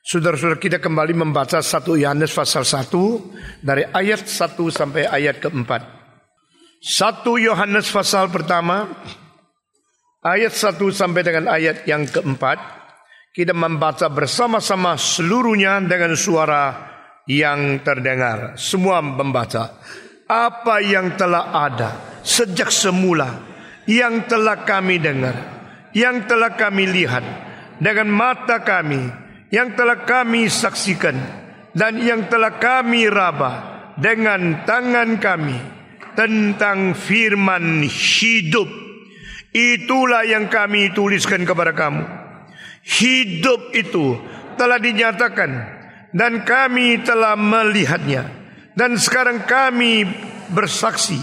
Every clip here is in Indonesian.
Saudara-saudara, kita kembali membaca 1 Yohanes pasal 1 dari ayat 1 sampai ayat keempat. 1 Yohanes pasal pertama ayat 1 sampai dengan ayat yang keempat. Kita membaca bersama-sama seluruhnya dengan suara yang terdengar. Semua membaca. Apa yang telah ada sejak semula, yang telah kami dengar, yang telah kami lihat dengan mata kami, yang telah kami saksikan, dan yang telah kami raba dengan tangan kami tentang firman hidup. Itulah yang kami tuliskan kepada kamu. Hidup itu telah dinyatakan dan kami telah melihatnya, dan sekarang kami bersaksi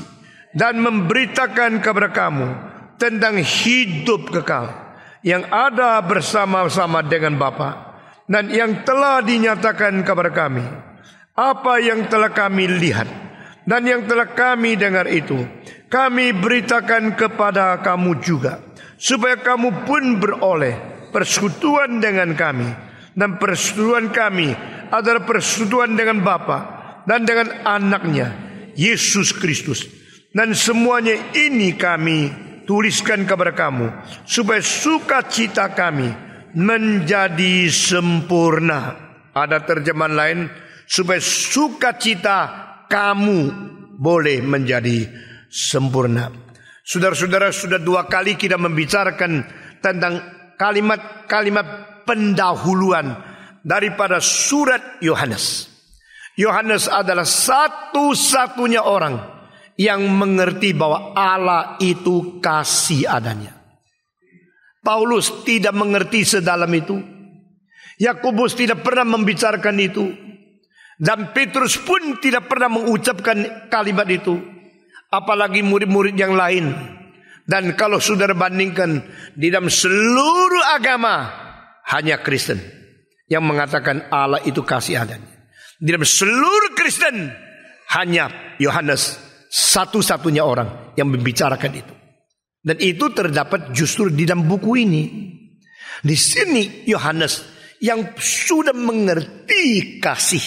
dan memberitakan kepada kamu tentang hidup kekal yang ada bersama-sama dengan Bapa, dan yang telah dinyatakan kepada kami. Apa yang telah kami lihat dan yang telah kami dengar itu kami beritakan kepada kamu juga, supaya kamu pun beroleh persekutuan dengan kami. Dan persekutuan kami adalah persekutuan dengan Bapa dan dengan anaknya Yesus Kristus. Dan semuanya ini kami tuliskan kepada kamu, supaya sukacita kami menjadi sempurna. Ada terjemahan lain, supaya sukacita kamu boleh menjadi sempurna. Saudara-saudara, sudah 2 kali kita membicarakan tentang kalimat-kalimat pendahuluan daripada surat Yohanes. Yohanes adalah satu-satunya orang yang mengerti bahwa Allah itu kasih adanya. Paulus tidak mengerti sedalam itu. Yakobus tidak pernah membicarakan itu. Dan Petrus pun tidak pernah mengucapkan kalimat itu. Apalagi murid-murid yang lain. Dan kalau saudara bandingkan, di dalam seluruh agama hanya Kristen yang mengatakan Allah itu kasih adanya. Di dalam seluruh Kristen hanya Yohanes satu-satunya orang yang membicarakan itu. Dan itu terdapat justru di dalam buku ini. Di sini Yohanes yang sudah mengerti kasih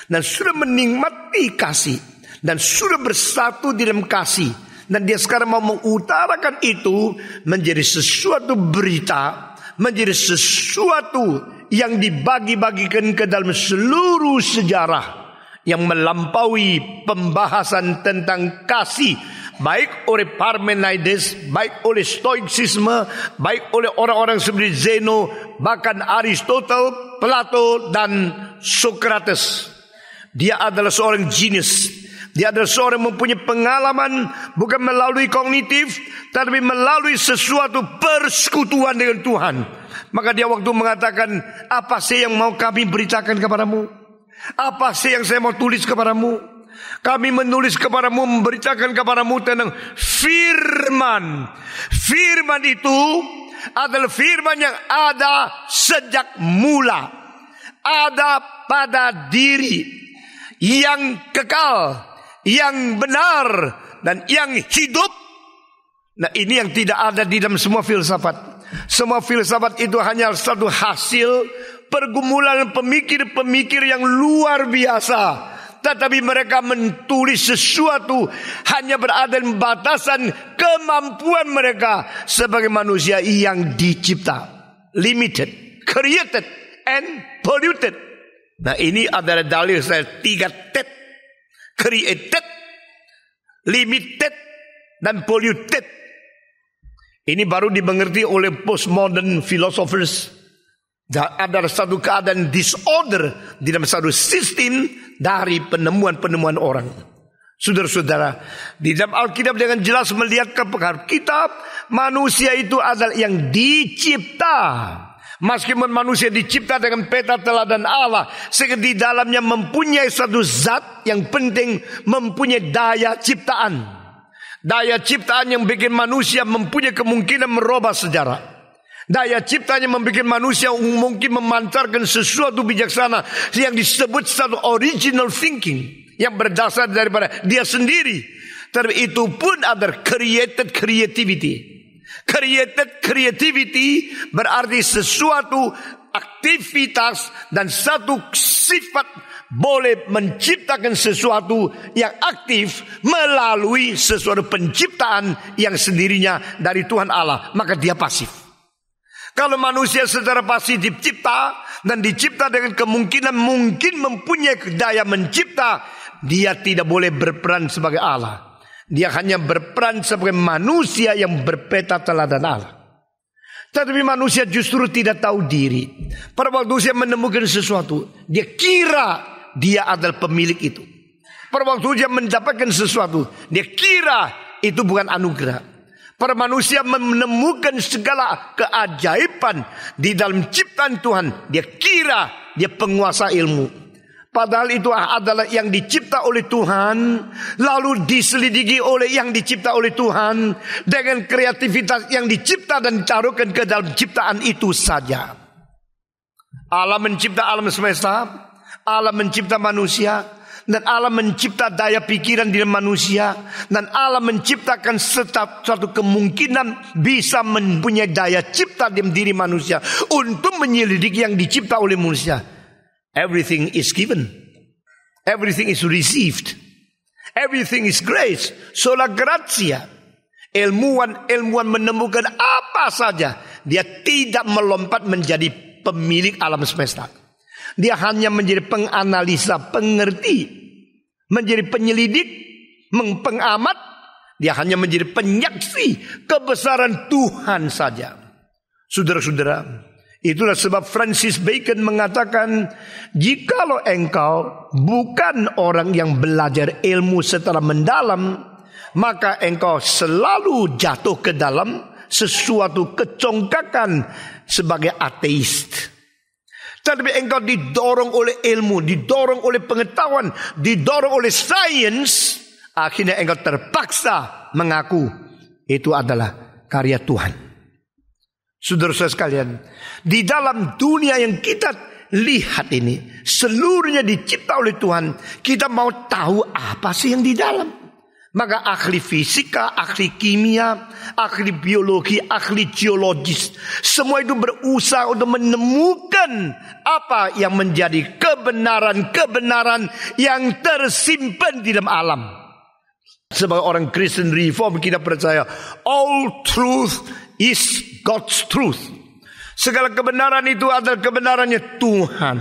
dan sudah menikmati kasih dan sudah bersatu di dalam kasih, dan dia sekarang mau mengutarakan itu menjadi sesuatu berita, menjadi sesuatu yang dibagi-bagikan ke dalam seluruh sejarah yang melampaui pembahasan tentang kasih, baik oleh Parmenides, baik oleh Stoicisme, baik oleh orang-orang seperti Zeno, bahkan Aristotle, Plato, dan Socrates. Dia adalah seorang jenius. Dia adalah seorang yang mempunyai pengalaman bukan melalui kognitif, tapi melalui sesuatu persekutuan dengan Tuhan. Maka dia waktu mengatakan, apa sih yang mau kami beritakan kepadamu? Apa sih yang saya mau tulis kepadamu? Kami menulis kepadamu, memberitakan kepadamu tentang firman. Firman itu adalah firman yang ada sejak mula, ada pada diri, yang kekal, yang benar, dan yang hidup. Nah, ini yang tidak ada di dalam semua filsafat. Semua filsafat itu hanya satu hasil pergumulan pemikir-pemikir yang luar biasa. Tetapi mereka menulis sesuatu hanya berada di batasan kemampuan mereka sebagai manusia yang dicipta. Limited, created, and polluted. Nah, ini adalah dalil saya 3 T. Created, limited, dan polluted. Ini baru dimengerti oleh postmodern philosophers. Ada satu keadaan disorder di dalam satu sistem dari penemuan-penemuan orang. Saudara-saudara, di dalam Alkitab dengan jelas melihat ke kitab, manusia itu adalah yang dicipta. Meskipun manusia dicipta dengan peta teladan Allah, sehingga di dalamnya mempunyai satu zat yang penting, mempunyai daya ciptaan. Daya ciptaan yang bikin manusia mempunyai kemungkinan merubah sejarah. Daya ciptaan yang membuat manusia mungkin memancarkan sesuatu bijaksana yang disebut satu original thinking, yang berdasar daripada dia sendiri. Tapi itu pun ada created creativity. Created creativity berarti sesuatu aktivitas dan satu sifat boleh menciptakan sesuatu yang aktif melalui sesuatu penciptaan yang sendirinya dari Tuhan Allah, maka dia pasif. Kalau manusia secara pasif dicipta dan dicipta dengan kemungkinan mungkin mempunyai daya mencipta, dia tidak boleh berperan sebagai Allah. Dia hanya berperan sebagai manusia yang berpeta teladan Allah. Tetapi manusia justru tidak tahu diri. Pada waktu dia menemukan sesuatu, dia kira dia adalah pemilik itu. Pada waktu dia mendapatkan sesuatu, dia kira itu bukan anugerah. Para manusia menemukan segala keajaiban di dalam ciptaan Tuhan, dia kira dia penguasa ilmu. Padahal itu adalah yang dicipta oleh Tuhan, lalu diselidiki oleh yang dicipta oleh Tuhan dengan kreativitas yang dicipta dan ditaruhkan ke dalam ciptaan itu saja. Allah mencipta alam semesta, Allah mencipta manusia, dan Allah mencipta daya pikiran di manusia, dan Allah menciptakan suatu kemungkinan bisa mempunyai daya cipta di diri manusia untuk menyelidiki yang dicipta oleh manusia. Everything is given. Everything is received. Everything is grace. Sola gratia. Ilmuwan menemukan apa saja. Dia tidak melompat menjadi pemilik alam semesta. Dia hanya menjadi penganalisa, pengerti, menjadi penyelidik, pengamat. Dia hanya menjadi penyaksi kebesaran Tuhan saja. Saudara-saudara, itulah sebab Francis Bacon mengatakan, jikalau engkau bukan orang yang belajar ilmu secara mendalam, maka engkau selalu jatuh ke dalam sesuatu kecongkakan sebagai ateis. Tetapi engkau didorong oleh ilmu, didorong oleh pengetahuan, didorong oleh sains, akhirnya engkau terpaksa mengaku itu adalah karya Tuhan. Saudara-saudara sekalian, di dalam dunia yang kita lihat ini, seluruhnya dicipta oleh Tuhan. Kita mau tahu apa sih yang di dalam. Maka ahli fisika, ahli kimia, ahli biologi, ahli geologis, semua itu berusaha untuk menemukan apa yang menjadi kebenaran-kebenaran yang tersimpan di dalam alam. Sebagai orang Kristen Reform, kita percaya all truth is God's truth. Segala kebenaran itu adalah kebenarannya Tuhan.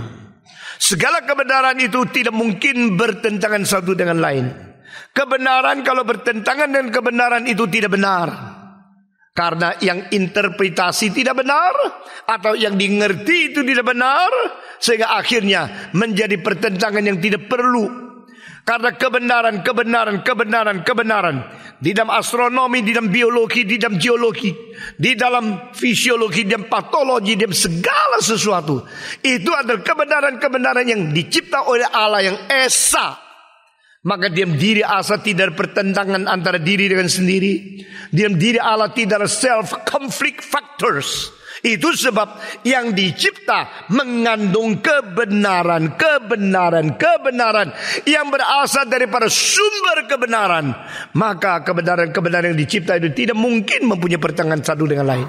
Segala kebenaran itu tidak mungkin bertentangan satu dengan lain. Kebenaran kalau bertentangan dengan kebenaran itu tidak benar. Karena yang interpretasi tidak benar, atau yang dimengerti itu tidak benar, sehingga akhirnya menjadi pertentangan yang tidak perlu. Karena kebenaran di dalam astronomi, di dalam biologi, di dalam geologi, di dalam fisiologi, di dalam patologi, di dalam segala sesuatu, itu adalah kebenaran-kebenaran yang dicipta oleh Allah yang esa. Maka diam diri Allah tidak ada pertentangan antara diri dengan sendiri. Diam diri Allah tidak ada self-conflict factors. Itu sebab yang dicipta mengandung kebenaran yang berasal daripada sumber kebenaran. Maka kebenaran-kebenaran yang dicipta itu tidak mungkin mempunyai pertentangan satu dengan lain.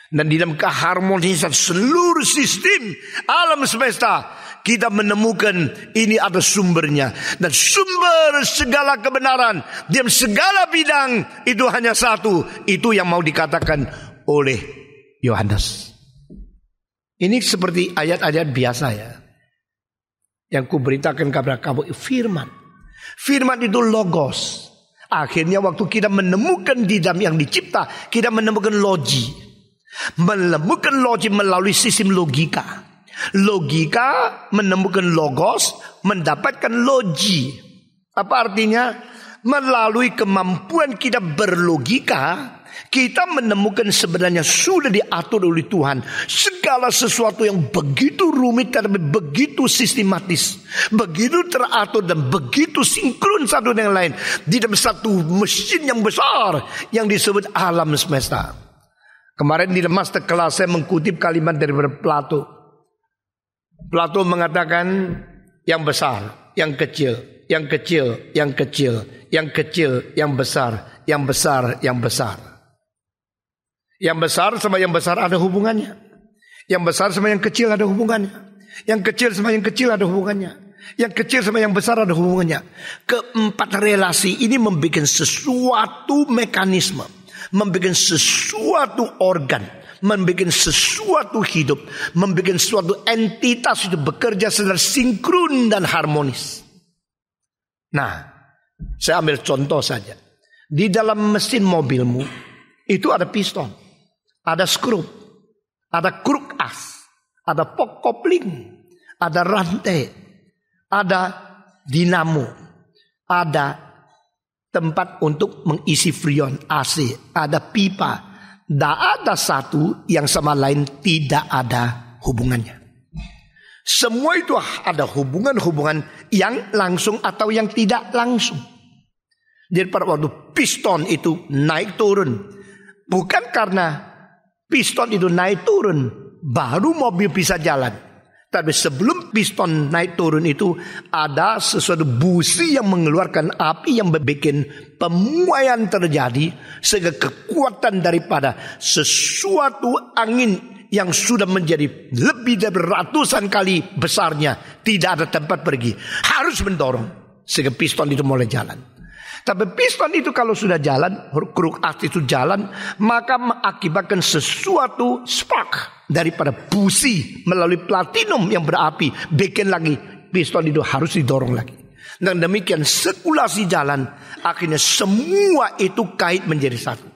Dan di dalam keharmonisan seluruh sistem alam semesta, kita menemukan ini ada sumbernya. Dan sumber segala kebenaran di dalam segala bidang itu hanya satu. Itu yang mau dikatakan oleh Yohanes. Ini seperti ayat-ayat biasa ya, yang kuberitakan kepada kamu, firman. Firman itu logos. Akhirnya waktu kita menemukan di dalam yang dicipta, kita menemukan logi. Menemukan logi melalui sistem logika. Logika menemukan logos, mendapatkan logi. Apa artinya? Melalui kemampuan kita berlogika, kita menemukan sebenarnya sudah diatur oleh Tuhan segala sesuatu yang begitu rumit tapi begitu sistematis, begitu teratur dan begitu sinkron satu dengan lain di dalam satu mesin yang besar yang disebut alam semesta. Kemarin di master kelas saya mengutip kalimat dari Plato. Plato mengatakan yang besar, yang kecil, yang kecil, yang kecil, yang kecil, yang besar, yang besar, yang besar. Yang besar sama yang besar ada hubungannya. Yang besar sama yang kecil ada hubungannya. Yang kecil sama yang kecil ada hubungannya. Yang kecil sama yang besar ada hubungannya. Keempat relasi ini membuat sesuatu mekanisme, membuat sesuatu organ, membuat sesuatu hidup, membuat sesuatu entitas itu bekerja secara sinkron dan harmonis. Nah, saya ambil contoh saja. Di dalam mesin mobilmu itu ada piston, ada skrup, ada kruk as, ada pok kopling, ada rantai, ada dinamo, ada tempat untuk mengisi freon AC, ada pipa. Tidak ada satu yang sama lain tidak ada hubungannya. Semua itu ada hubungan-hubungan yang langsung atau yang tidak langsung. Jadi pada waktu piston itu naik turun, bukan karena piston itu naik turun baru mobil bisa jalan. Tapi sebelum piston naik turun itu ada sesuatu busi yang mengeluarkan api yang membuat pemuaian terjadi, sehingga kekuatan daripada sesuatu angin yang sudah menjadi lebih dari ratusan kali besarnya tidak ada tempat pergi, harus mendorong sehingga piston itu mulai jalan. Tapi piston itu kalau sudah jalan, kruk as itu jalan, maka mengakibatkan sesuatu spark daripada busi melalui platinum yang berapi, bikin lagi piston itu harus didorong lagi. Dan demikian sirkulasi jalan, akhirnya semua itu kait menjadi satu.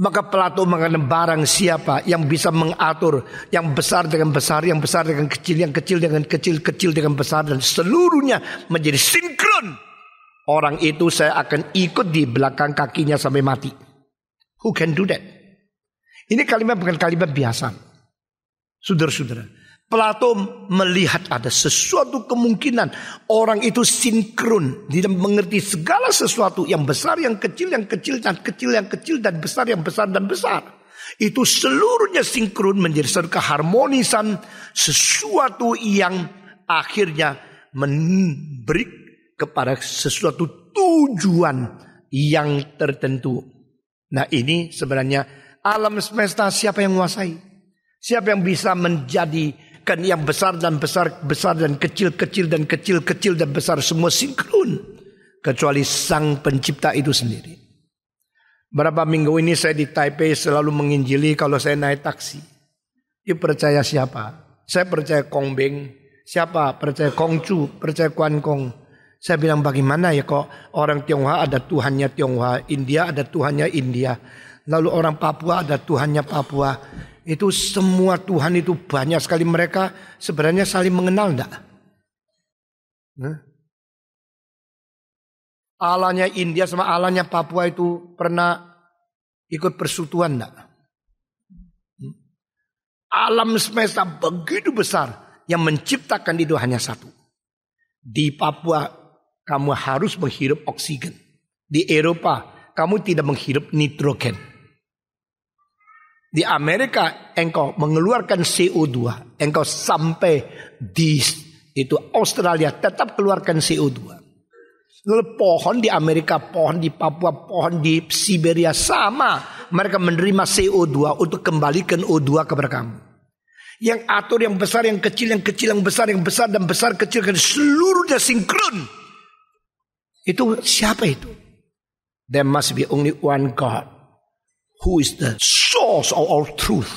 Maka Plato mengatakan barang siapa yang bisa mengatur yang besar dengan besar, yang besar dengan kecil, yang kecil dengan kecil, kecil dengan besar, dan seluruhnya menjadi sinkron, orang itu saya akan ikut di belakang kakinya sampai mati. Who can do that? Ini kalimat bukan kalimat biasa. Saudara-saudara, Plato melihat ada sesuatu kemungkinan orang itu sinkron, dia mengerti segala sesuatu, yang besar, yang kecil, yang kecil, dan kecil, yang kecil, dan besar, yang besar, dan besar. Itu seluruhnya sinkron menjadi satu keharmonisan, sesuatu yang akhirnya memberi kepada sesuatu tujuan yang tertentu. Nah, ini sebenarnya alam semesta siapa yang menguasai? Siapa yang bisa menjadikan yang besar dan besar, besar dan kecil, kecil dan kecil, kecil dan besar semua sinkron, kecuali Sang Pencipta itu sendiri. Berapa minggu ini saya di Taipei selalu menginjili kalau saya naik taksi. You percaya siapa? Saya percaya Kong Beng. Siapa? Percaya Kongcu, percaya Kuan Kong. Saya bilang bagaimana ya kok orang Tionghoa ada Tuhannya Tionghoa, India ada Tuhannya India, lalu orang Papua ada Tuhannya Papua. Itu semua Tuhan itu banyak sekali, mereka sebenarnya saling mengenal enggak? Allahnya India sama Allahnya Papua itu pernah ikut persekutuan enggak? Alam semesta begitu besar, yang menciptakan itu hanya satu. Di Papua kamu harus menghirup oksigen. Di Eropa kamu tidak menghirup nitrogen. Di Amerika engkau mengeluarkan CO2, engkau sampai di itu Australia tetap keluarkan CO2. Lalu pohon di Amerika, pohon di Papua, pohon di Siberia sama, mereka menerima CO2 untuk kembalikan O2 kepada kamu. Yang atur yang besar, yang kecil, yang kecil, yang besar dan besar, kecil, seluruhnya sinkron. Itu siapa itu? There must be only one God, who is the source of all truth.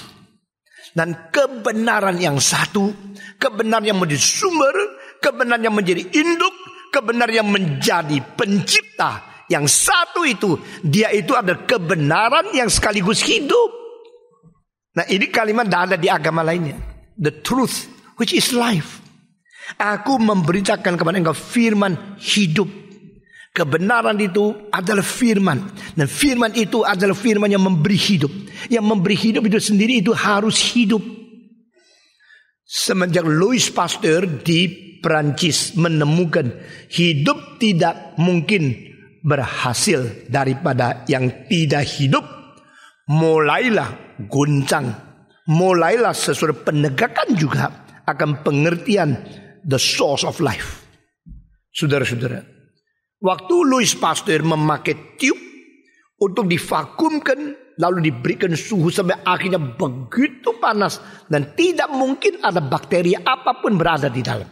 Dan kebenaran yang satu, kebenaran yang menjadi sumber, kebenaran yang menjadi induk, kebenaran yang menjadi pencipta. Yang satu itu, dia itu ada kebenaran yang sekaligus hidup. Nah, ini kalimat tidak ada di agama lainnya. The truth, which is life. Aku memberitakan kepada engkau firman hidup. Kebenaran itu adalah firman. Dan firman itu adalah firman yang memberi hidup. Yang memberi hidup itu sendiri itu harus hidup. Semenjak Louis Pasteur di Perancis menemukan hidup tidak mungkin berhasil daripada yang tidak hidup, mulailah guncang. Mulailah sesuatu penegakan juga akan pengertian the source of life. Saudara-saudara, waktu Louis Pasteur memakai tiup untuk divakumkan lalu diberikan suhu sampai akhirnya begitu panas dan tidak mungkin ada bakteri apapun berada di dalam.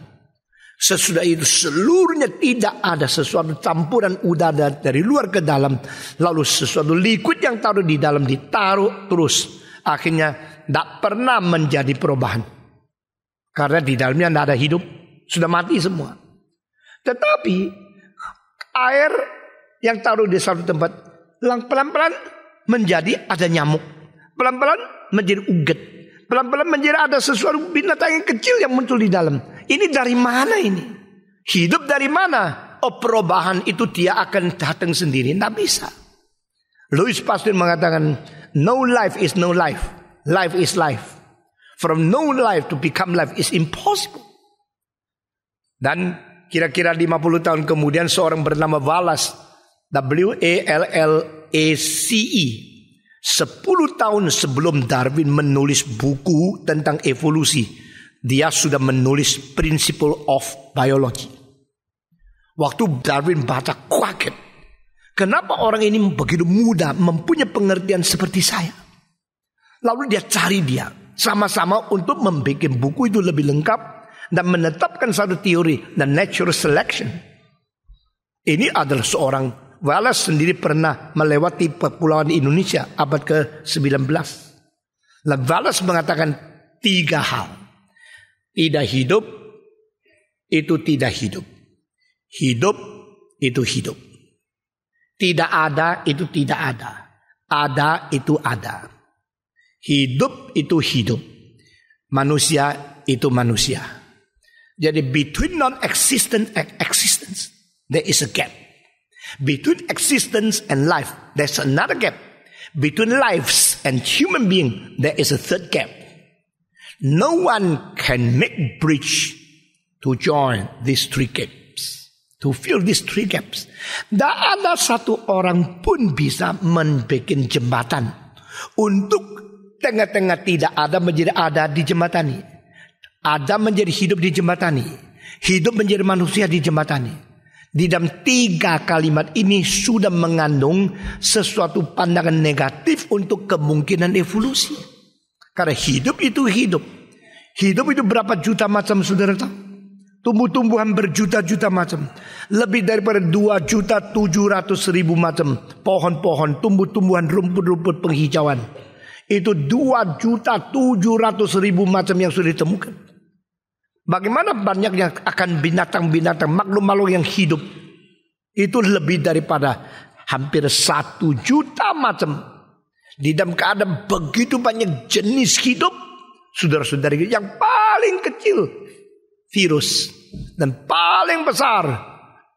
Sesudah itu seluruhnya tidak ada sesuatu campuran udara dari luar ke dalam, lalu sesuatu liquid yang taruh di dalam ditaruh terus, akhirnya tidak pernah menjadi perubahan karena di dalamnya tidak ada hidup, sudah mati semua. Tetapi air yang taruh di satu tempat pelan-pelan menjadi ada nyamuk, pelan-pelan menjadi uget, pelan-pelan menjadi ada sesuatu binatang yang kecil yang muncul di dalam. Ini dari mana ini? Hidup dari mana? Oh, perubahan itu dia akan datang sendiri. Tidak bisa. Louis Pasteur mengatakan, no life is no life. Life is life. From no life to become life is impossible. Dan kira-kira 50 tahun kemudian seorang bernama Wallace, W-A-L-L-A-C-E, 10 tahun sebelum Darwin menulis buku tentang evolusi, dia sudah menulis Principle of Biology. Waktu Darwin baca, kaget. Kenapa orang ini begitu mudah mempunyai pengertian seperti saya? Lalu dia cari dia sama-sama untuk membuat buku itu lebih lengkap dan menetapkan satu teori, the natural selection. Ini adalah seorang Wallace sendiri pernah melewati kepulauan Indonesia abad ke-19. Lalu Wallace mengatakan 3 hal. Tidak hidup itu tidak hidup. Hidup itu hidup. Tidak ada itu tidak ada. Ada itu ada. Hidup itu hidup. Manusia itu manusia. Jadi between non-existent and existence, there is a gap. Between existence and life, there's another gap. Between lives and human being, there is a third gap. No one can make bridge to join these 3 gaps. To fill these 3 gaps. Tidak ada satu orang pun bisa membuat jembatan untuk tengah-tengah tidak ada menjadi ada di jembatani. Ada menjadi hidup di jembatani. Hidup menjadi manusia di jembatani. Di dalam 3 kalimat ini sudah mengandung sesuatu pandangan negatif untuk kemungkinan evolusi. Karena hidup itu hidup. Hidup itu berapa juta macam, saudara tahu? Tumbuh-tumbuhan berjuta-juta macam. Lebih daripada 2.700.000 macam. Pohon-pohon, tumbuh-tumbuhan, rumput-rumput penghijauan. Itu 2.700.000 macam yang sudah ditemukan. Bagaimana banyaknya akan binatang-binatang, makhluk-makhluk yang hidup. Itu lebih daripada hampir 1 juta macam. Di dalam keadaan begitu banyak jenis hidup, saudara-saudari, yang paling kecil virus dan paling besar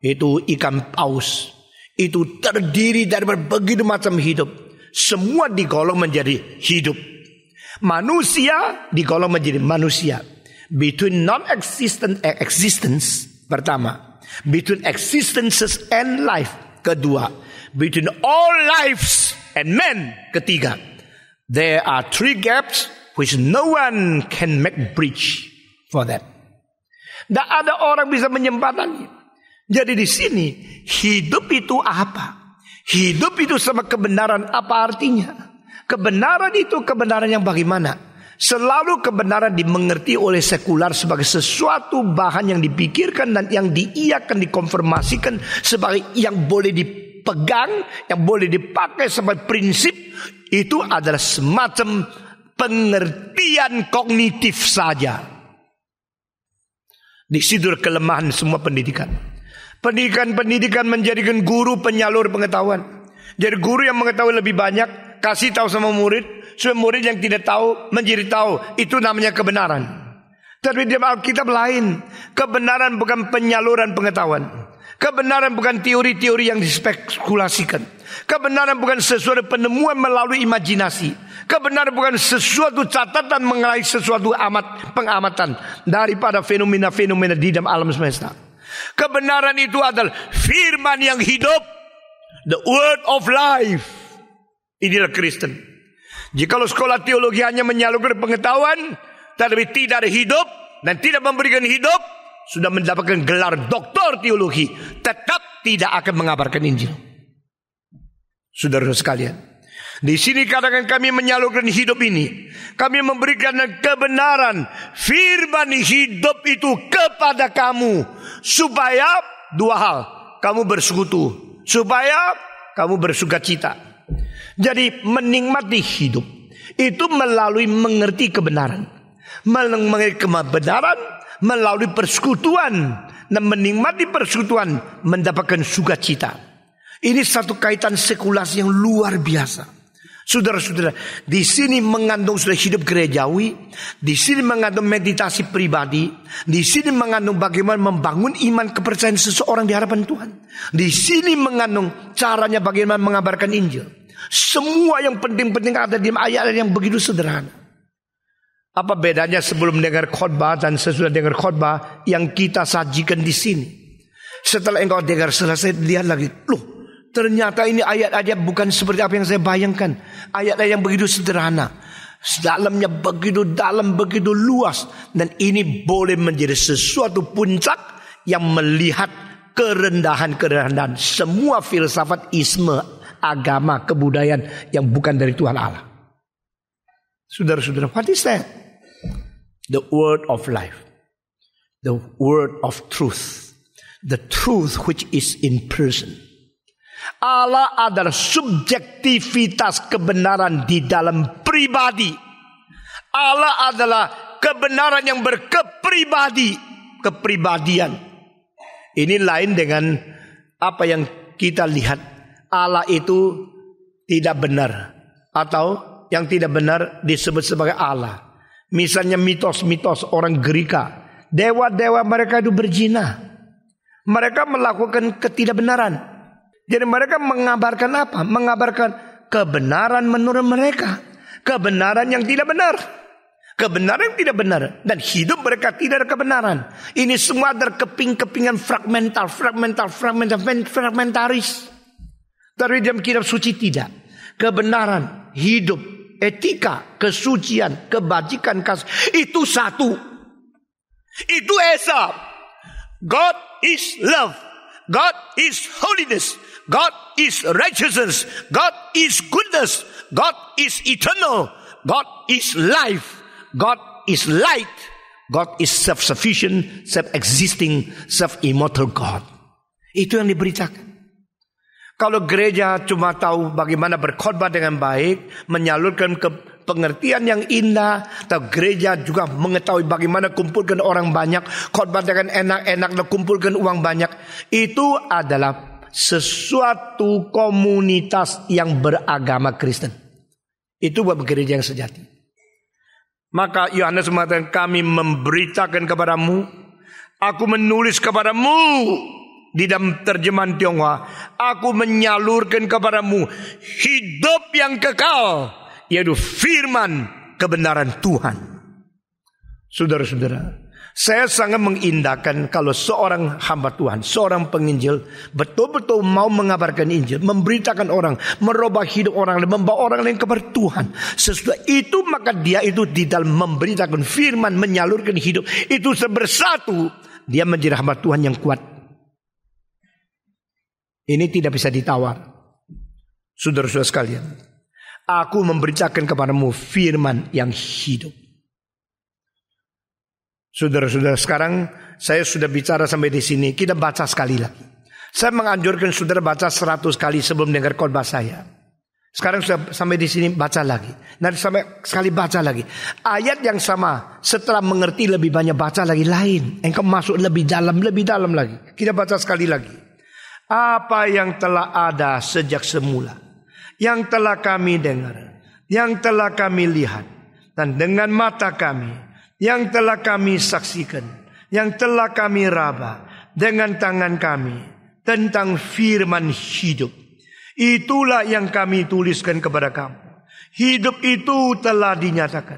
itu ikan paus. Itu terdiri dari begitu macam hidup. Semua digolong menjadi hidup. Manusia digolong menjadi manusia. Between non-existent and existence, pertama. Between existences and life, kedua. Between all lives and men, ketiga. There are 3 gaps which no one can make bridge for that. Tidak ada orang bisa menyembatani. Jadi di sini hidup itu apa? Hidup itu sama kebenaran apa artinya? Kebenaran itu kebenaran yang bagaimana? Selalu kebenaran dimengerti oleh sekular sebagai sesuatu bahan yang dipikirkan dan yang diiyakan, dikonfirmasikan sebagai yang boleh dipegang, yang boleh dipakai sebagai prinsip. Itu adalah semacam pengertian kognitif saja. Di situ kelemahan semua pendidikan. Pendidikan menjadikan guru penyalur pengetahuan. Jadi guru yang mengetahui lebih banyak kasih tahu sama murid, supaya murid yang tidak tahu menjadi tahu. Itu namanya kebenaran. Tapi di Alkitab lain. Kebenaran bukan penyaluran pengetahuan. Kebenaran bukan teori-teori yang dispekulasikan. Kebenaran bukan sesuatu penemuan melalui imajinasi. Kebenaran bukan sesuatu catatan mengenai sesuatu pengamatan daripada fenomena-fenomena di dalam alam semesta. Kebenaran itu adalah firman yang hidup, the word of life. Inilah Kristen. Jikalau sekolah teologi hanya menyalurkan pengetahuan, tetapi tidak ada hidup dan tidak memberikan hidup, sudah mendapatkan gelar doktor teologi, tetap tidak akan mengabarkan Injil. Saudara sekalian, Di sini katakan kami menyalurkan hidup ini. Kami memberikan kebenaran firman hidup itu kepada kamu. Supaya dua hal. Kamu bersekutu. Supaya kamu bersukacita. Jadi menikmati hidup itu melalui mengerti kebenaran. Mengerti kebenaran melalui persekutuan. Dan menikmati persekutuan mendapatkan sukacita. Ini satu kaitan sekulasi yang luar biasa. Saudara-saudara, di sini mengandung sudah hidup gerejawi, di sini mengandung meditasi pribadi, di sini mengandung bagaimana membangun iman kepercayaan seseorang di hadapan Tuhan. Di sini mengandung caranya bagaimana mengabarkan Injil. Semua yang penting-penting ada di ayat yang begitu sederhana. Apa bedanya sebelum dengar khotbah dan sesudah dengar khotbah yang kita sajikan di sini? Setelah engkau dengar selesai, lihat lagi, loh, ternyata ini ayat-ayat bukan seperti apa yang saya bayangkan. Ayat-ayat yang begitu sederhana. Dalamnya begitu dalam, begitu luas. Dan ini boleh menjadi sesuatu puncak yang melihat kerendahan-kerendahan semua filsafat isme, agama, kebudayaan yang bukan dari Tuhan Allah. Saudara-saudara, what is that? The word of life. The word of truth. The truth which is in person. Allah adalah subjektivitas kebenaran di dalam pribadi. Allah adalah kebenaran yang kepribadian. Ini lain dengan apa yang kita lihat. Allah itu tidak benar, atau yang tidak benar disebut sebagai Allah. Misalnya mitos-mitos orang Gerika, dewa-dewa mereka itu berzina. Mereka melakukan ketidakbenaran. Jadi mereka mengabarkan apa? Mengabarkan kebenaran menurut mereka. Kebenaran yang tidak benar. Kebenaran yang tidak benar. Dan hidup mereka tidak ada kebenaran. Ini semua adalah keping-kepingan fragmentaris. Tapi dalam kitab suci tidak. Kebenaran, hidup, etika, kesucian, kebajikan, kasih. Itu satu. Itu Esa. God is love. God is holiness. God is righteousness. God is goodness. God is eternal. God is life. God is light. God is self-sufficient, self-existing, self-immortal God. Itu yang diberitakan. Kalau gereja cuma tahu bagaimana berkhotbah dengan baik, menyalurkan pengertian yang indah, atau gereja juga mengetahui bagaimana kumpulkan orang banyak, khotbah dengan enak-enak dan kumpulkan uang banyak, itu adalah sesuatu komunitas yang beragama Kristen. Itu buat gereja yang sejati. Maka Yohanes mengatakan, kami memberitakan kepadamu, aku menulis kepadamu. Di dalam terjemahan Tionghoa, aku menyalurkan kepadamu hidup yang kekal, yaitu firman kebenaran Tuhan. Saudara-saudara, saya sangat mengindahkan kalau seorang hamba Tuhan, seorang penginjil betul-betul mau mengabarkan Injil, memberitakan orang, merubah hidup orang, membawa orang lain kepada Tuhan. Sesudah itu maka dia itu di dalam memberitakan firman, menyalurkan hidup itu bersatu, dia menjadi hamba Tuhan yang kuat. Ini tidak bisa ditawar. Saudara-saudara sekalian, aku memberitakan kepadamu firman yang hidup. Saudara-saudara, sekarang saya sudah bicara sampai di sini. Kita baca sekali lagi. Saya menganjurkan saudara baca 100 kali sebelum dengar khotbah saya. Sekarang sudah sampai di sini, baca lagi. Nanti sampai sekali baca lagi. Ayat yang sama, setelah mengerti lebih banyak, baca lagi lain. Engkau masuk lebih dalam lagi. Kita baca sekali lagi. Apa yang telah ada sejak semula, yang telah kami dengar, yang telah kami lihat, dan dengan mata kami, yang telah kami saksikan, yang telah kami raba dengan tangan kami, tentang firman hidup. Itulah yang kami tuliskan kepada kamu. Hidup itu telah dinyatakan,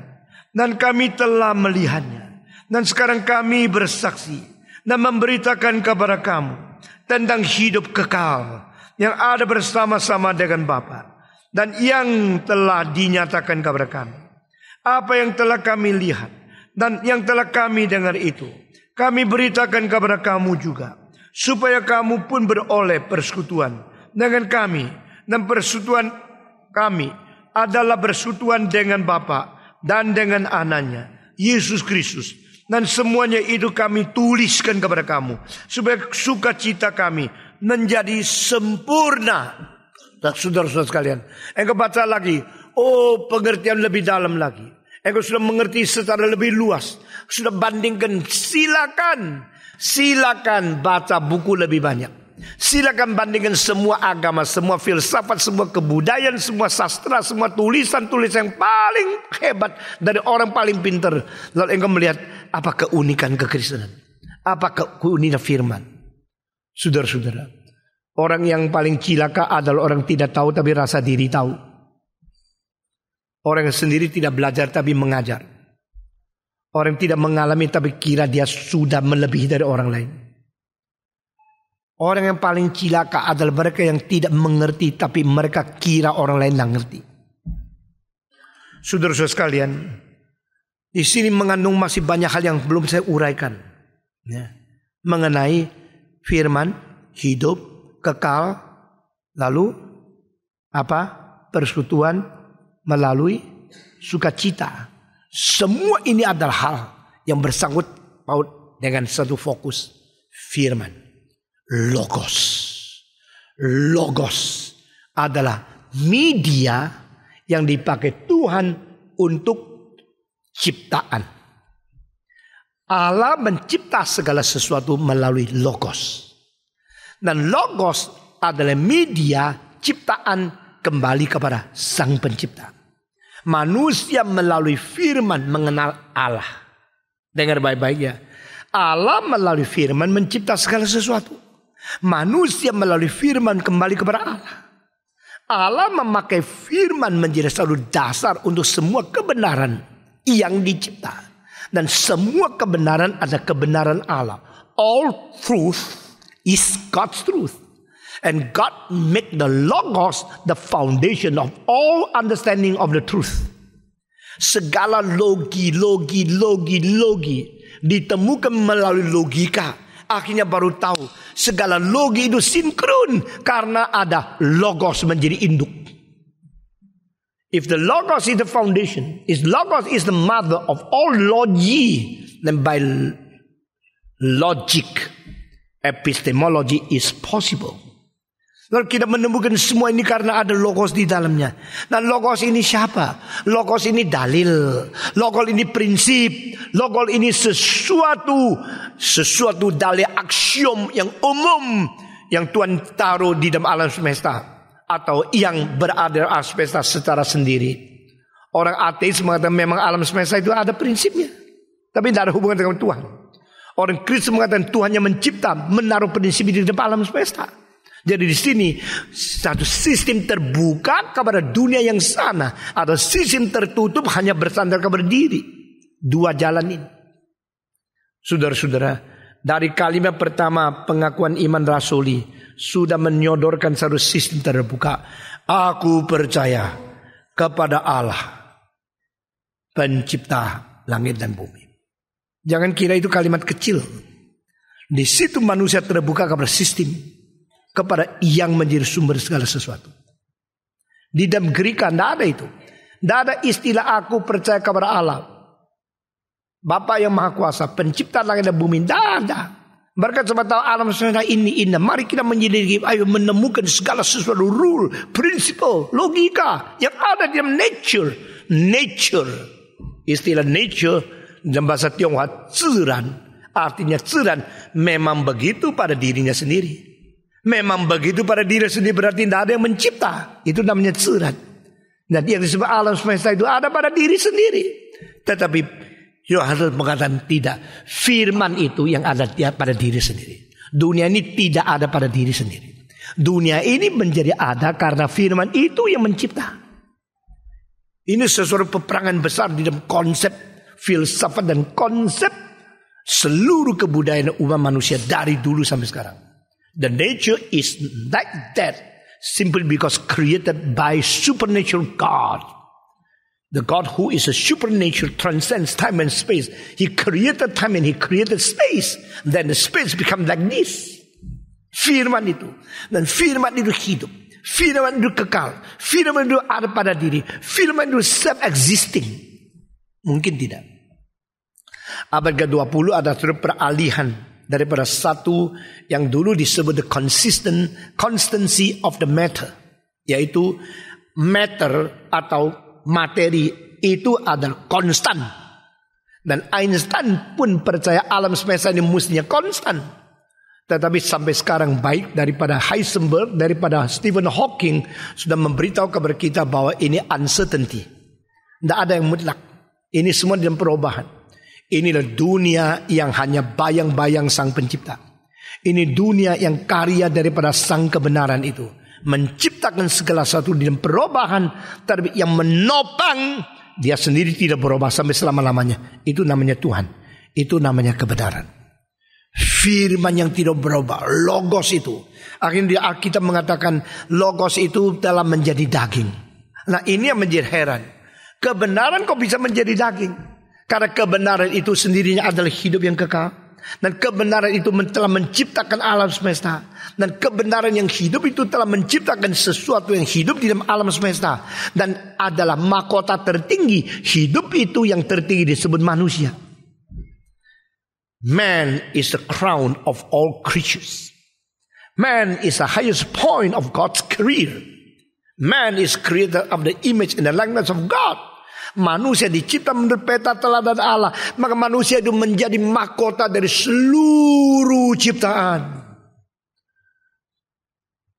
dan kami telah melihatnya. Dan sekarang kami bersaksi dan memberitakan kepada kamu tentang hidup kekal yang ada bersama-sama dengan Bapa dan yang telah dinyatakan kepada kami. Apa yang telah kami lihat dan yang telah kami dengar itu, kami beritakan kepada kamu juga, supaya kamu pun beroleh persekutuan dengan kami, dan persekutuan kami adalah bersekutuan dengan Bapa dan dengan anaknya, Yesus Kristus. Dan semuanya itu kami tuliskan kepada kamu, supaya sukacita kami menjadi sempurna. Nah, saudara-saudara sekalian, engkau baca lagi, pengertian lebih dalam lagi. Engkau sudah mengerti secara lebih luas, sudah bandingkan. Silakan baca buku lebih banyak. Silakan bandingkan semua agama, semua filsafat, semua kebudayaan, semua sastra, semua tulisan-tulisan yang paling hebat dari orang paling pintar. Lalu engkau melihat apa keunikan kekristenan, apa keunikan firman. Saudara-saudara, orang yang paling cilaka adalah orang tidak tahu tapi rasa diri tahu. Orang yang sendiri tidak belajar tapi mengajar. Orang yang tidak mengalami tapi kira dia sudah melebihi dari orang lain. Orang yang paling cilaka adalah mereka yang tidak mengerti tapi mereka kira orang lain yang ngerti. Saudara-saudara sekalian, di sini mengandung masih banyak hal yang belum saya uraikan, ya, mengenai firman, hidup, kekal, lalu apa? Persekutuan melalui sukacita. Semua ini adalah hal yang bersangkut paut dengan satu fokus, firman. Logos adalah media yang dipakai Tuhan untuk ciptaan. Allah mencipta segala sesuatu melalui logos. Dan logos adalah media ciptaan kembali kepada Sang Pencipta. Manusia melalui firman mengenal Allah. Dengar baik-baik ya. Allah melalui firman mencipta segala sesuatu. Manusia melalui firman kembali kepada Allah. Allah memakai firman menjadi satu dasar untuk semua kebenaran yang dicipta. Dan semua kebenaran adalah kebenaran Allah. All truth is God's truth. And God make the logos the foundation of all understanding of the truth. Segala logi ditemukan melalui logika. Akhirnya baru tahu segala logi itu sinkron karena ada logos menjadi induk. If the logos is the foundation, if logos is the mother of all logi, then by logic, epistemology is possible. Lalu kita menemukan semua ini karena ada logos di dalamnya. Dan logos ini siapa? Logos ini dalil. Logos ini prinsip. Logos ini sesuatu dalil aksiom yang umum yang Tuhan taruh di dalam alam semesta atau yang berada di alam semesta secara sendiri. Orang ateis mengatakan memang alam semesta itu ada prinsipnya, tapi tidak ada hubungan dengan Tuhan. Orang Kristen mengatakan Tuhan yang mencipta, menaruh prinsip di dalam alam semesta. Jadi di sini satu sistem terbuka kepada dunia yang sana, ada sistem tertutup hanya bersandar kepada diri. Dua jalan ini. Saudara-saudara, dari kalimat pertama pengakuan iman rasuli sudah menyodorkan satu sistem terbuka. Aku percaya kepada Allah, pencipta langit dan bumi. Jangan kira itu kalimat kecil. Di situ manusia terbuka kepada sistem, kepada yang menjadi sumber segala sesuatu. Di dalam Greka tidak ada itu. Tidak ada istilah aku percaya kepada Allah, Bapa yang Maha Kuasa, pencipta langit dan bumi. Tidak ada. Mereka cuma tahu alam semesta ini indah. Mari kita menyelidiki, ayo menemukan segala sesuatu rule, principle, logika yang ada di dalam nature. Nature, istilah nature dalam bahasa Tionghoa, zheran, artinya zheran, memang begitu pada dirinya sendiri. Memang begitu pada diri sendiri, berarti tidak ada yang mencipta. Itu namanya zheran. Dan yang disebut alam semesta itu ada pada diri sendiri. Tetapi Yohanes mengatakan tidak. Firman itu yang ada pada diri sendiri. Dunia ini tidak ada pada diri sendiri. Dunia ini menjadi ada karena firman itu yang mencipta. Ini sesuatu peperangan besar di dalam konsep filsafat dan konsep seluruh kebudayaan umat manusia dari dulu sampai sekarang. The nature is like that simply because created by supernatural God. The God who is a supernatural transcends time and space. He created time and He created space. Then the space become like this. Firman itu. Dan firman itu hidup. Firman itu kekal. Firman itu ada pada diri. Firman itu self-existing. Mungkin tidak. Abad ke-20 ada peralihan daripada satu yang dulu disebut the constancy of the matter, yaitu matter atau materi itu adalah konstan. Dan Einstein pun percaya alam semesta ini mestinya konstan. Tetapi sampai sekarang baik daripada Heisenberg, daripada Stephen Hawking sudah memberitahu kepada kita bahwa ini uncertainty. Tidak ada yang mutlak. Ini semua dalam perubahan. Inilah dunia yang hanya bayang-bayang sang pencipta. Ini dunia yang karya daripada sang kebenaran itu. Menciptakan segala sesuatu dalam perubahan. Tapi yang menopang, dia sendiri tidak berubah sampai selama-lamanya. Itu namanya Tuhan. Itu namanya kebenaran. Firman yang tidak berubah. Logos itu. Akhirnya Alkitab mengatakan logos itu telah menjadi daging. Nah ini yang menjadi heran. Kebenaran kok bisa menjadi daging? Karena kebenaran itu sendirinya adalah hidup yang kekal. Dan kebenaran itu telah menciptakan alam semesta. Dan kebenaran yang hidup itu telah menciptakan sesuatu yang hidup di dalam alam semesta. Dan adalah mahkota tertinggi. Hidup itu yang tertinggi disebut manusia. Man is the crown of all creatures. Man is the highest point of God's career. Man is created of the image and the likeness of God. Manusia dicipta menurut peta teladan Allah. Maka manusia itu menjadi mahkota dari seluruh ciptaan.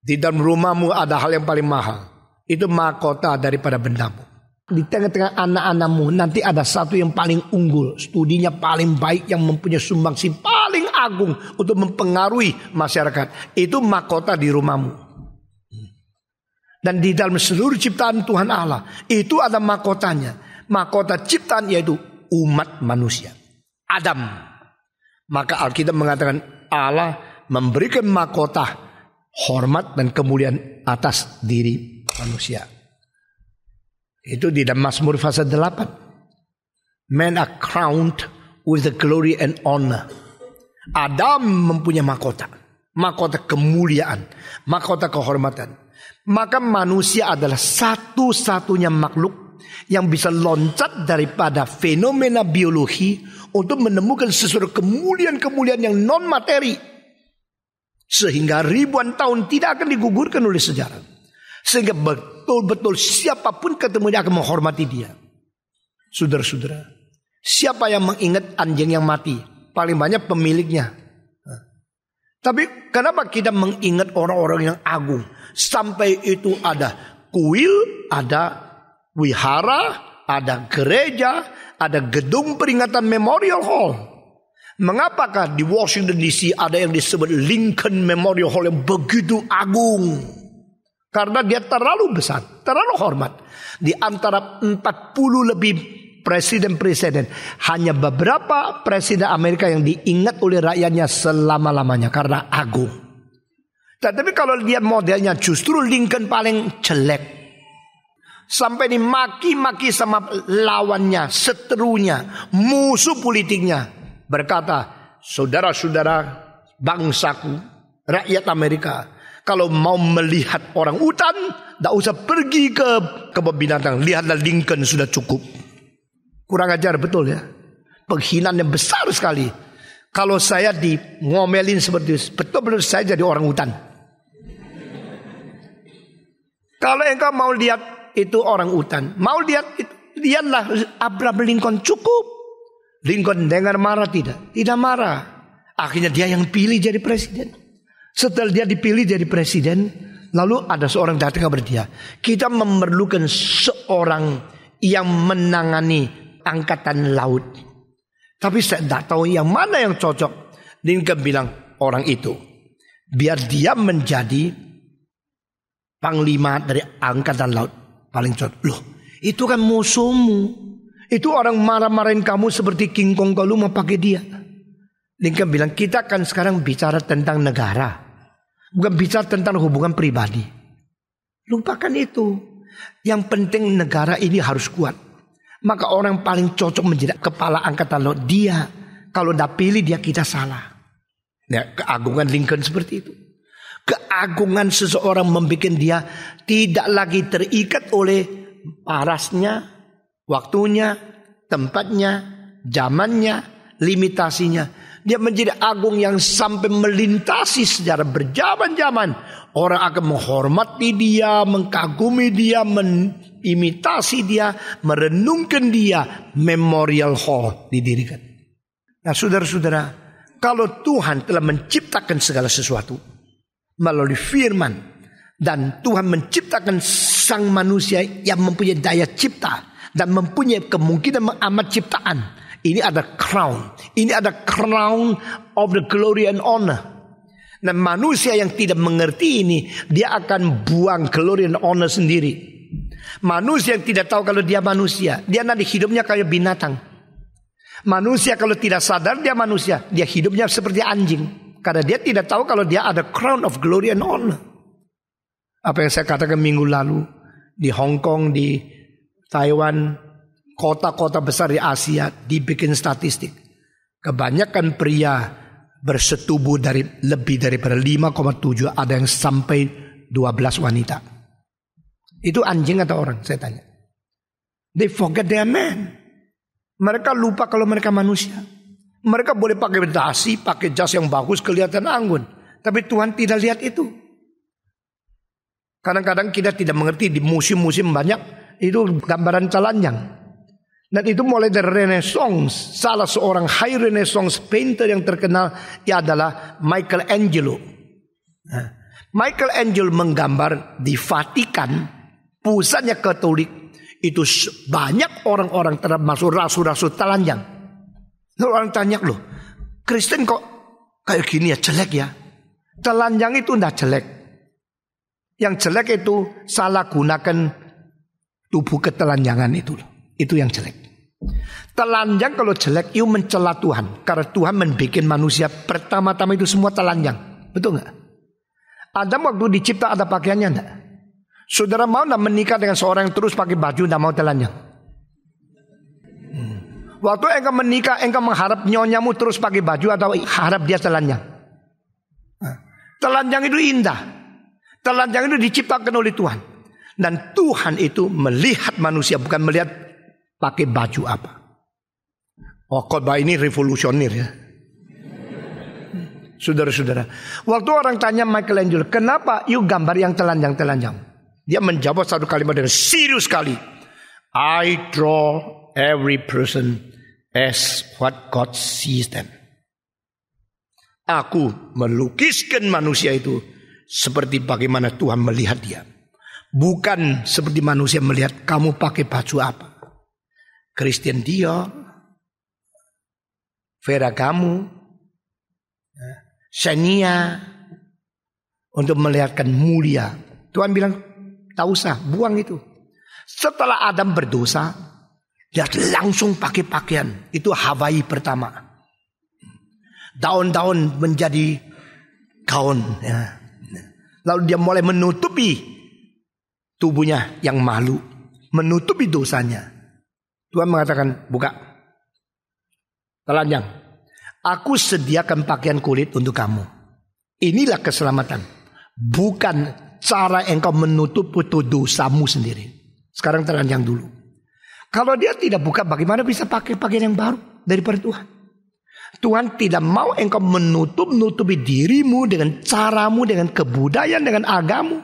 Di dalam rumahmu ada hal yang paling mahal. Itu mahkota daripada bendamu. Di tengah-tengah anak-anakmu nanti ada satu yang paling unggul. Studinya paling baik, yang mempunyai sumbangsi paling agung untuk mempengaruhi masyarakat. Itu mahkota di rumahmu. Dan di dalam seluruh ciptaan Tuhan Allah, itu ada mahkotanya. Mahkota ciptaan yaitu umat manusia, Adam. Maka Alkitab mengatakan Allah memberikan mahkota hormat dan kemuliaan atas diri manusia. Itu di dalam Mazmur pasal 8. Men are crowned with the glory and honor. Adam mempunyai mahkota. Mahkota kemuliaan. Mahkota kehormatan. Maka manusia adalah satu-satunya makhluk yang bisa loncat daripada fenomena biologi untuk menemukan sesuatu kemuliaan-kemuliaan yang non materi. Sehingga ribuan tahun tidak akan digugurkan oleh sejarah. Sehingga betul-betul siapapun ketemu dia akan menghormati dia. Saudara-saudara, siapa yang mengingat anjing yang mati? Paling banyak pemiliknya. Tapi kenapa kita mengingat orang-orang yang agung? Sampai itu ada kuil, ada wihara, ada gereja, ada gedung peringatan Memorial Hall. Mengapakah di Washington DC ada yang disebut Lincoln Memorial Hall yang begitu agung? Karena dia terlalu besar, terlalu hormat. Di antara 40 lebih presiden-presiden, hanya beberapa presiden Amerika yang diingat oleh rakyatnya selama-lamanya karena agung. Tetapi kalau lihat modelnya justru Lincoln paling jelek. Sampai dimaki-maki sama lawannya, seterunya, musuh politiknya. Berkata, saudara-saudara bangsaku, rakyat Amerika, kalau mau melihat orang utan, tidak usah pergi ke kebun binatang. Lihatlah Lincoln sudah cukup. Kurang ajar betul ya. Penghinaan yang besar sekali. Kalau saya di ngomelin seperti itu, betul-betul saya jadi orang hutan. Kalau engkau mau lihat itu orang hutan, mau lihat itu, lihatlah Abraham Lincoln cukup. Lincoln dengar marah tidak? Tidak marah. Akhirnya dia yang pilih jadi presiden. Setelah dia dipilih jadi presiden, lalu ada seorang datang kepada dia. Kita memerlukan seorang yang menangani angkatan laut. Tapi saya tidak tahu yang mana yang cocok. Lincoln bilang orang itu. Biar dia menjadi panglima dari angkatan laut. Paling cocok. Loh, itu kan musuhmu. Itu orang marah-marahin kamu seperti King Kong kalau mau pakai dia. Lincoln bilang kita kan sekarang bicara tentang negara. Bukan bicara tentang hubungan pribadi. Lupakan itu. Yang penting negara ini harus kuat. Maka orang paling cocok menjadi kepala angkatan laut dia. Kalau tidak pilih dia kita salah. Ya, keagungan Lincoln seperti itu. Keagungan seseorang membuat dia tidak lagi terikat oleh parasnya, waktunya, tempatnya, zamannya, limitasinya. Dia menjadi agung yang sampai melintasi sejarah berjaman-jaman. Orang akan menghormati dia, mengkagumi dia, imitasi dia, merenungkan dia. Memorial Hall didirikan. Nah saudara-saudara, kalau Tuhan telah menciptakan segala sesuatu melalui firman, dan Tuhan menciptakan sang manusia yang mempunyai daya cipta dan mempunyai kemungkinan mengamat ciptaan, ini ada crown. Ini ada crown of the glory and honor. Dan manusia yang tidak mengerti ini, dia akan buang glory and honor sendiri. Manusia yang tidak tahu kalau dia manusia, dia nanti hidupnya kayak binatang. Manusia kalau tidak sadar dia manusia, dia hidupnya seperti anjing. Karena dia tidak tahu kalau dia ada crown of glory and honor. Apa yang saya katakan minggu lalu, di Hong Kong, di Taiwan, kota-kota besar di Asia dibikin statistik. Kebanyakan pria bersetubuh dari lebih daripada 5,7, ada yang sampai 12 wanita. Itu anjing atau orang? Saya tanya. They forget they are man. Mereka lupa kalau mereka manusia. Mereka boleh pakai dasi, pakai jas yang bagus, kelihatan anggun. Tapi Tuhan tidak lihat itu. Kadang-kadang kita tidak mengerti di musim-musim banyak itu gambaran telanjang. Dan itu mulai dari Renaissance. Salah seorang high Renaissance painter yang terkenal ia adalah Michelangelo. Michelangelo menggambar di Vatikan, pusatnya Katolik. Itu banyak orang-orang termasuk rasul-rasul telanjang. Lalu orang tanya, loh Kristen kok kayak gini ya, jelek ya. Telanjang itu enggak jelek. Yang jelek itu salah gunakan tubuh ketelanjangan itu. Itu yang jelek. Telanjang kalau jelek itu mencela Tuhan. Karena Tuhan membuat manusia pertama-tama itu semua telanjang. Betul gak? Adam waktu dicipta ada pakaiannya enggak? Saudara mau enggak menikah dengan seorang yang terus pakai baju enggak mau telanjang? Waktu engkau menikah, engkau mengharap nyonyamu terus pakai baju atau harap dia telanjang? Telanjang itu indah. Telanjang itu diciptakan oleh Tuhan. Dan Tuhan itu melihat manusia, bukan melihat pakai baju apa. Oh, khotbah ini revolusioner ya. Saudara-saudara, waktu orang tanya Michelangelo, kenapa you gambar yang telanjang-telanjang? Dia menjawab satu kalimat dengan serius sekali. I draw every person as what God sees them. Aku melukiskan manusia itu seperti bagaimana Tuhan melihat dia. Bukan seperti manusia melihat kamu pakai baju apa. Christian Dior, Ferragamo, Shania, untuk melihatkan mulia. Tuhan bilang, tak usah, buang itu. Setelah Adam berdosa, dia langsung pakai pakaian. Itu Hawaii pertama. Daun-daun menjadi gaun. Ya. Lalu dia mulai menutupi tubuhnya yang malu. Menutupi dosanya. Tuhan mengatakan, buka. Telanjang. Aku sediakan pakaian kulit untuk kamu. Inilah keselamatan. Bukan cara engkau menutup dosamu sendiri. Sekarang telanjang dulu. Kalau dia tidak buka, bagaimana bisa pakai pakaian yang baru daripada Tuhan? Tuhan tidak mau engkau menutupi dirimu dengan caramu, dengan kebudayaan, dengan agamu.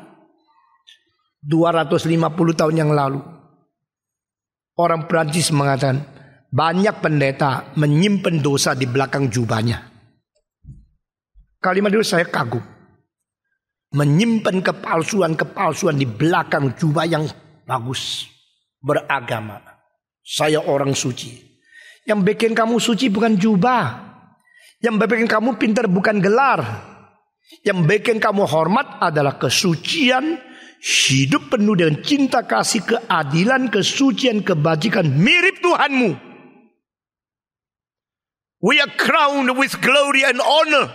250 tahun yang lalu, orang Prancis mengatakan, banyak pendeta menyimpan dosa di belakang jubahnya. Kalimat itu saya kagum. Menyimpan kepalsuan-kepalsuan di belakang jubah yang bagus, beragama. Saya orang suci. Yang bikin kamu suci bukan jubah. Yang bikin kamu pintar bukan gelar. Yang bikin kamu hormat adalah kesucian, hidup penuh dengan cinta kasih, keadilan, kesucian, kebajikan mirip Tuhanmu. We are crowned with glory and honor.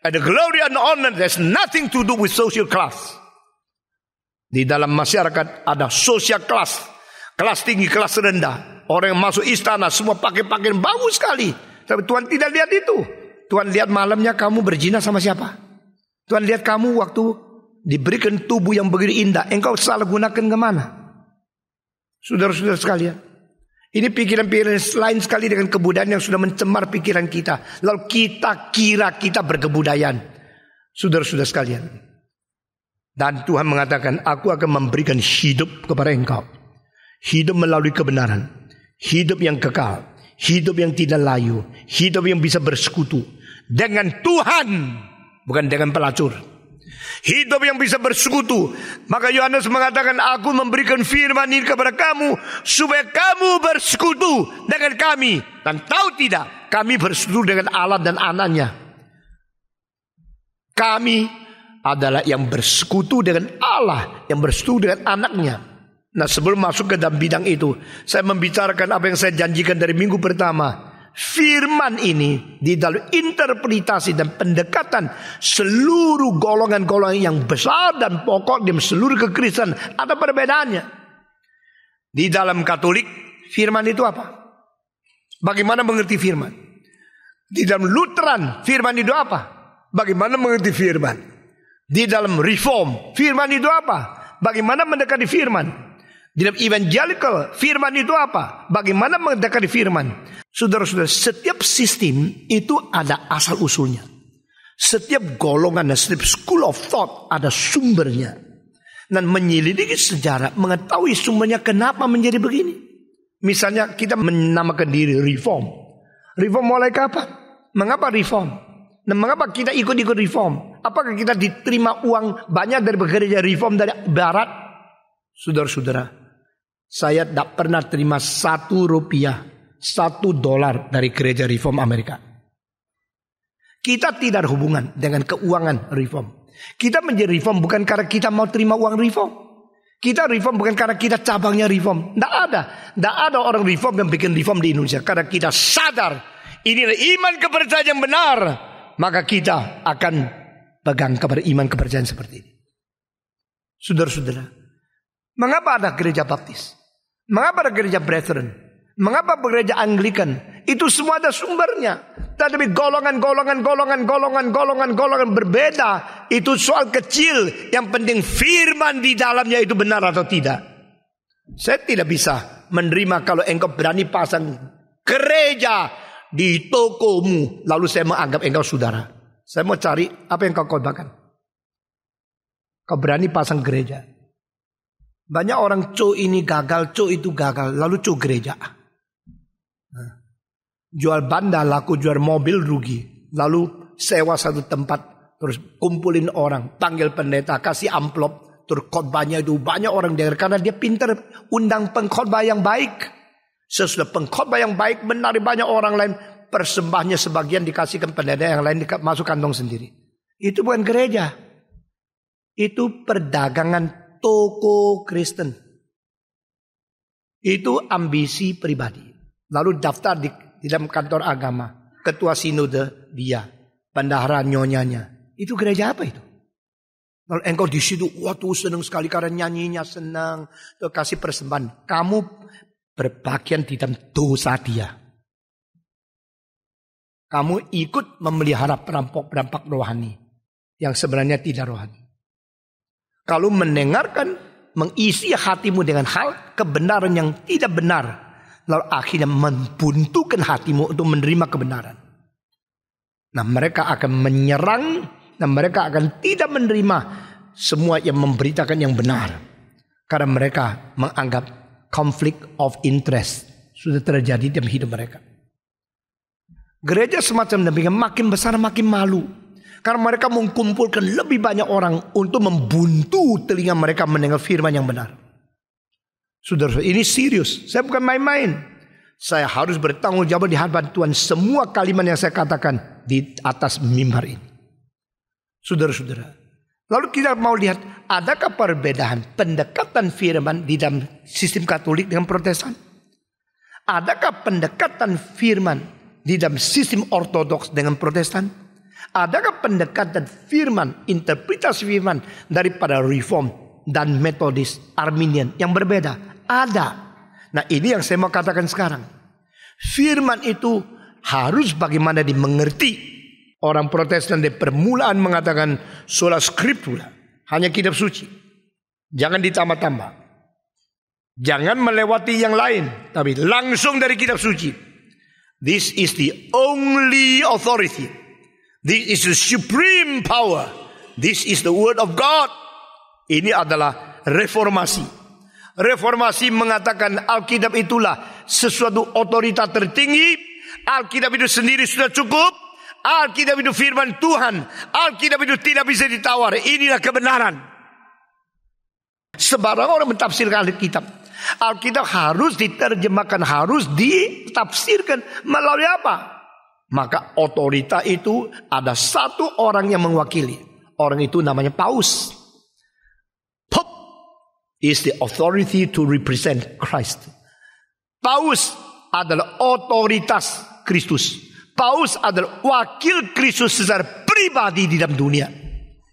And the glory and honor there's nothing to do with social class. Di dalam masyarakat ada social class. Kelas tinggi, kelas rendah. Orang yang masuk istana semua pakai pakaian bagus sekali. Tapi Tuhan tidak lihat itu. Tuhan lihat malamnya kamu berzina sama siapa? Tuhan lihat kamu waktu diberikan tubuh yang begitu indah, engkau salah gunakan kemana? Saudara-saudara sekalian, ini pikiran-pikiran lain sekali dengan kebudayaan yang sudah mencemar pikiran kita. Lalu kita kira kita berkebudayaan. Saudara-saudara sekalian. Dan Tuhan mengatakan, aku akan memberikan hidup kepada engkau. Hidup melalui kebenaran. Hidup yang kekal. Hidup yang tidak layu. Hidup yang bisa bersekutu dengan Tuhan, bukan dengan pelacur. Hidup yang bisa bersekutu. Maka Yohanes mengatakan, aku memberikan firman ini kepada kamu supaya kamu bersekutu dengan kami. Dan tahu tidak, kami bersekutu dengan Allah dan anaknya. Kami adalah yang bersekutu dengan Allah, yang bersekutu dengan anaknya. Nah, sebelum masuk ke dalam bidang itu, saya membicarakan apa yang saya janjikan dari minggu pertama. Firman ini di dalam interpretasi dan pendekatan seluruh golongan-golongan yang besar dan pokok di seluruh kekristenan ada perbedaannya. Di dalam Katolik, firman itu apa? Bagaimana mengerti firman? Di dalam Lutheran, firman itu apa? Bagaimana mengerti firman? Di dalam Reform, firman itu apa? Bagaimana mendekati firman? Di dalam Evangelical, firman itu apa? Bagaimana mendekati firman? Saudara-saudara, setiap sistem itu ada asal usulnya. Setiap golongan dan setiap school of thought ada sumbernya. Dan menyelidiki sejarah, mengetahui sumbernya kenapa menjadi begini. Misalnya kita menamakan diri Reform. Reform mulai kapan? Mengapa Reform? Dan mengapa kita ikut-ikut Reform? Apakah kita diterima uang banyak dari gereja Reform dari Barat? Saudara-saudara, saya tidak pernah terima Rp1, $1 dari gereja Reform Amerika. Kita tidak ada hubungan dengan keuangan Reform. Kita menjadi Reform bukan karena kita mau terima uang Reform. Kita Reform bukan karena kita cabangnya Reform. Tidak ada orang Reform yang bikin Reform di Indonesia. Karena kita sadar inilah iman kepercayaan yang benar, maka kita akan pegang kepada iman kepercayaan seperti ini. Saudara-saudara, mengapa ada gereja Baptis? Mengapa ada gereja Brethren? Mengapa gereja Anglikan? Itu semua ada sumbernya. Tetapi golongan berbeda. Itu soal kecil. Yang penting firman di dalamnya itu benar atau tidak. Saya tidak bisa menerima kalau engkau berani pasang gereja di tokomu, lalu saya menganggap engkau saudara. Saya mau cari apa yang kau korbankan. Kau berani pasang gereja. Banyak orang ini gagal, itu gagal, lalu gereja. Jual banda laku, jual mobil rugi, lalu sewa satu tempat, terus kumpulin orang, panggil pendeta, kasih amplop, terus khotbahnya itu banyak orang dengar karena dia pintar undang pengkhotbah yang baik. Sesudah pengkhotbah yang baik menarik banyak orang lain, persembahnya sebagian dikasihkan pendeta, yang lain masuk kantong sendiri. Itu bukan gereja, itu perdagangan toko Kristen. Itu ambisi pribadi. Lalu daftar di dalam kantor agama, ketua sinode dia, bendahara nyonyanya. Itu gereja apa itu? Lalu engkau di situ, waduh senang sekali karena nyanyinya senang, kasih persembahan. Kamu berbagian di dalam dosa dia. Kamu ikut memelihara perampok-perampok rohani yang sebenarnya tidak rohani. Kalau mendengarkan, mengisi hatimu dengan hal kebenaran yang tidak benar, lalu akhirnya membuntukan hatimu untuk menerima kebenaran. Nah, mereka akan menyerang dan mereka akan tidak menerima semua yang memberitakan yang benar. Karena mereka menganggap conflict of interest sudah terjadi dalam hidup mereka. Gereja semacam demikian makin besar makin malu. Karena mereka mengumpulkan lebih banyak orang untuk membuntu telinga mereka mendengar firman yang benar. Saudara, ini serius. Saya bukan main-main. Saya harus bertanggung jawab di hadapan Tuhan semua kalimat yang saya katakan di atas mimbar ini. Saudara-saudara, lalu kita mau lihat adakah perbedaan pendekatan firman di dalam sistem Katolik dengan Protestan? Adakah pendekatan firman di dalam sistem Ortodoks dengan Protestan? Adakah pendekatan firman, interpretasi firman daripada Reform dan Metodis, Arminian yang berbeda? Ada. Nah, ini yang saya mau katakan sekarang. Firman itu harus bagaimana dimengerti Orang Protestan di permulaan mengatakan sola scriptura, hanya kitab suci. Jangan ditambah-tambah. Jangan melewati yang lain, tapi langsung dari kitab suci. This is the only authority. This is the supreme power. This is the word of God. Ini adalah reformasi. Reformasi mengatakan Alkitab itulah sesuatu otoritas tertinggi. Alkitab itu sendiri sudah cukup. Alkitab itu firman Tuhan. Alkitab itu tidak bisa ditawar. Inilah kebenaran. Sebarang orang mentafsirkan Alkitab. Alkitab harus diterjemahkan, harus ditafsirkan melalui apa? Maka otoritas itu ada satu orang yang mewakili. Orang itu namanya Paus. Pope is the authority to represent Christ. Paus adalah otoritas Kristus. Paus adalah wakil Kristus secara pribadi di dalam dunia.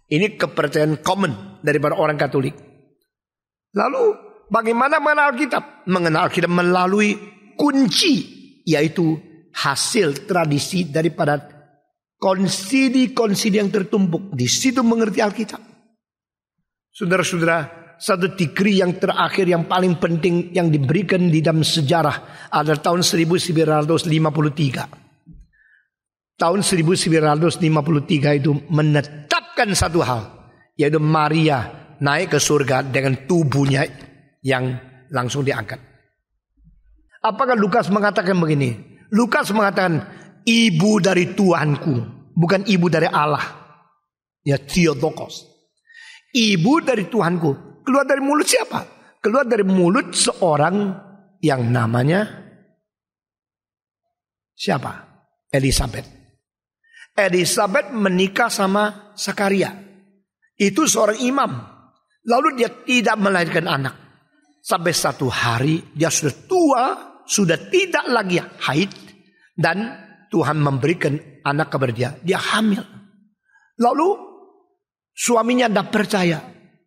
Ini kepercayaan common daripada orang Katolik. Lalu bagaimana mengenal Alkitab? Mengenal Alkitab melalui kunci, yaitu hasil tradisi daripada konsili-konsili yang tertumpuk. Di situ mengerti Alkitab. Saudara-saudara, satu degree yang terakhir yang paling penting yang diberikan di dalam sejarah adalah tahun 1953. Tahun 1953 itu menetapkan satu hal, yaitu Maria naik ke surga dengan tubuhnya yang langsung diangkat. Apakah Lukas mengatakan begini? Lukas mengatakan ibu dari Tuhanku, bukan ibu dari Allah. Ya, Theotokos. Ibu dari Tuhanku. Keluar dari mulut siapa? Keluar dari mulut seorang yang namanya siapa? Elizabeth. Elizabeth menikah sama Zakaria. Itu seorang imam. Lalu dia tidak melahirkan anak. Sampai satu hari dia sudah tua, sudah tidak lagi haid. Dan Tuhan memberikan anak kepada dia. Dia hamil. Lalu suaminya tidak percaya.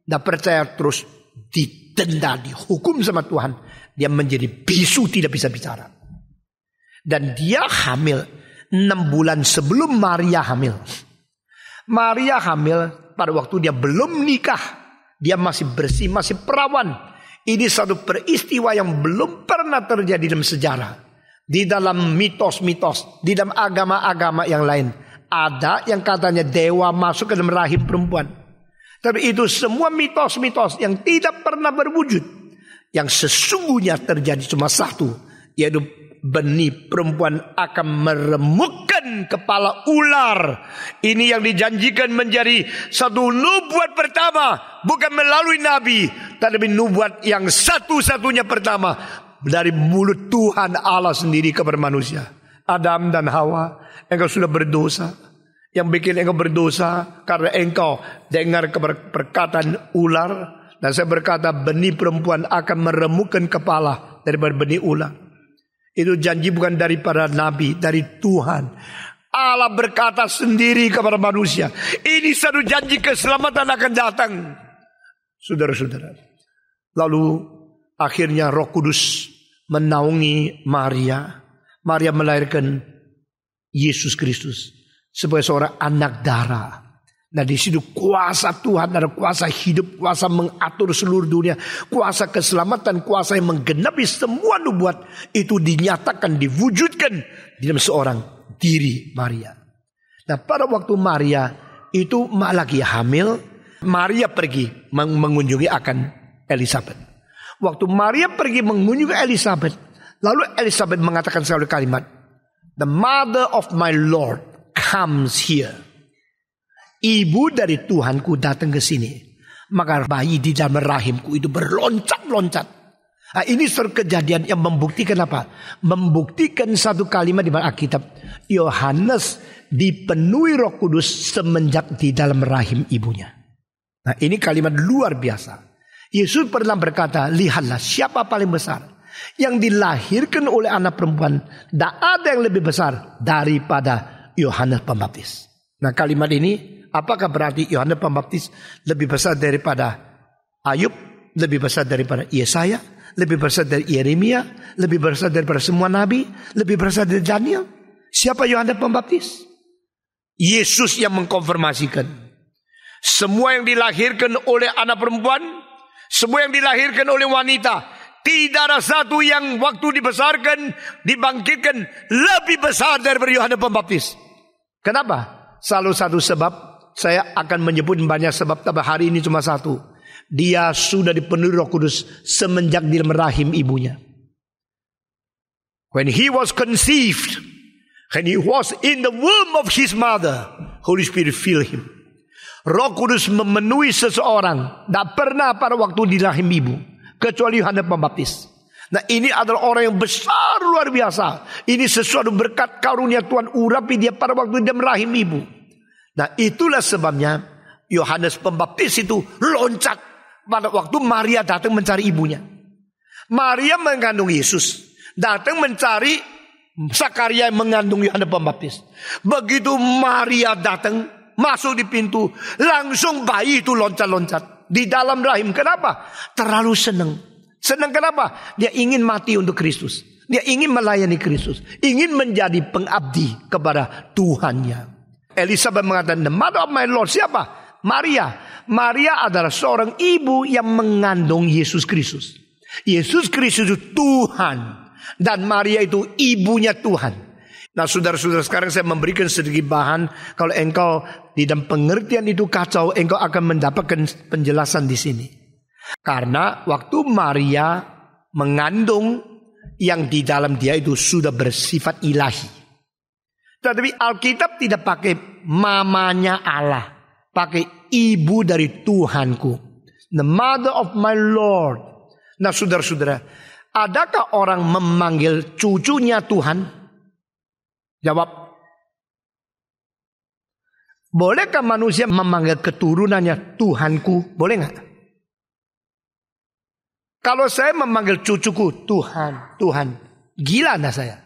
Tidak percaya, terus didenda, dihukum sama Tuhan. Dia menjadi bisu, tidak bisa bicara. Dan dia hamil 6 bulan sebelum Maria hamil. Maria hamil pada waktu dia belum nikah. Dia masih bersih, masih perawan. Ini satu peristiwa yang belum pernah terjadi dalam sejarah. Di dalam mitos-mitos, di dalam agama-agama yang lain. Ada yang katanya dewa masuk ke dalam rahim perempuan. Tapi itu semua mitos-mitos yang tidak pernah berwujud. Yang sesungguhnya terjadi cuma satu, yaitu benih perempuan akan meremukkan kepala ular. Ini yang dijanjikan menjadi satu nubuat pertama. Bukan melalui nabi, tapi nubuat yang satu-satunya pertama dari mulut Tuhan Allah sendiri kepada manusia. Adam dan Hawa, engkau sudah berdosa. Yang bikin engkau berdosa karena engkau dengar perkataan ular. Dan saya berkata benih perempuan akan meremukkan kepala daripada benih ular. Itu janji bukan daripada nabi, dari Tuhan. Allah berkata sendiri kepada manusia. Ini satu janji keselamatan akan datang. Saudara-saudara. Lalu akhirnya Roh Kudus menaungi Maria. Maria melahirkan Yesus Kristus sebagai seorang anak darah. Nah, di situ kuasa Tuhan, ada kuasa hidup, kuasa mengatur seluruh dunia, kuasa keselamatan, kuasa yang menggenapi semua nubuat itu dinyatakan, diwujudkan di dalam seorang diri Maria. Nah, pada waktu Maria itu lagi hamil, Maria pergi mengunjungi akan Elizabeth. Waktu Maria pergi mengunjungi Elizabeth, lalu Elizabeth mengatakan satu kalimat, "The mother of my Lord comes here." Ibu dari Tuhanku datang ke sini. Maka bayi di dalam rahimku itu berloncat-loncat. Nah, ini suatu kejadian yang membuktikan apa? Membuktikan satu kalimat di Alkitab. Yohanes dipenuhi Roh Kudus semenjak di dalam rahim ibunya. Nah, ini kalimat luar biasa. Yesus pernah berkata, lihatlah siapa paling besar. Yang dilahirkan oleh anak perempuan. Tak ada yang lebih besar daripada Yohanes Pembaptis. Nah, kalimat ini apakah berarti Yohanes Pembaptis lebih besar daripada Ayub, lebih besar daripada Yesaya, lebih besar dari Yeremia, lebih besar daripada semua nabi, lebih besar dari Daniel? Siapa Yohanes Pembaptis? Yesus yang mengkonfirmasikan. Semua yang dilahirkan oleh anak perempuan, semua yang dilahirkan oleh wanita, tidak ada satu yang waktu dibesarkan, dibangkitkan lebih besar daripada Yohanes Pembaptis. Kenapa? Selalu satu sebab. Saya akan menyebut banyak sebab, tapi hari ini cuma satu. Dia sudah dipenuhi Roh Kudus semenjak di dalam rahim ibunya. When he was conceived, when he was in the womb of his mother, Holy Spirit filled him. Roh Kudus memenuhi seseorang tak pernah pada waktu di rahim ibu, kecuali Yohanes Pembaptis. Nah, ini adalah orang yang besar luar biasa. Ini sesuatu berkat karunia Tuhan urapi dia pada waktu di dalam rahim ibu. Nah, itulah sebabnya Yohanes Pembaptis itu loncat pada waktu Maria datang mencari ibunya. Maria mengandung Yesus, datang mencari Zakaria yang mengandung Yohanes Pembaptis. Begitu Maria datang, masuk di pintu, langsung bayi itu loncat-loncat di dalam rahim. Kenapa? Terlalu senang. Senang kenapa? Dia ingin mati untuk Kristus. Dia ingin melayani Kristus, ingin menjadi pengabdi kepada Tuhannya. Elizabeth mengatakan, the mother of my Lord. Siapa? Maria. Maria adalah seorang ibu yang mengandung Yesus Kristus. Yesus Kristus itu Tuhan, dan Maria itu ibunya Tuhan. Nah, saudara-saudara, sekarang saya memberikan sedikit bahan. Kalau engkau di dalam pengertian itu kacau, engkau akan mendapatkan penjelasan di sini. Karena waktu Maria mengandung, yang di dalam dia itu sudah bersifat ilahi. Tetapi Alkitab tidak pakai mamanya Allah, pakai ibu dari Tuhanku, the mother of my Lord. Nah, saudara-saudara, adakah orang memanggil cucunya Tuhan? Jawab. Bolehkah manusia memanggil keturunannya Tuhanku? Boleh nggak? Kalau saya memanggil cucuku Tuhan, Tuhan, gila anda saya?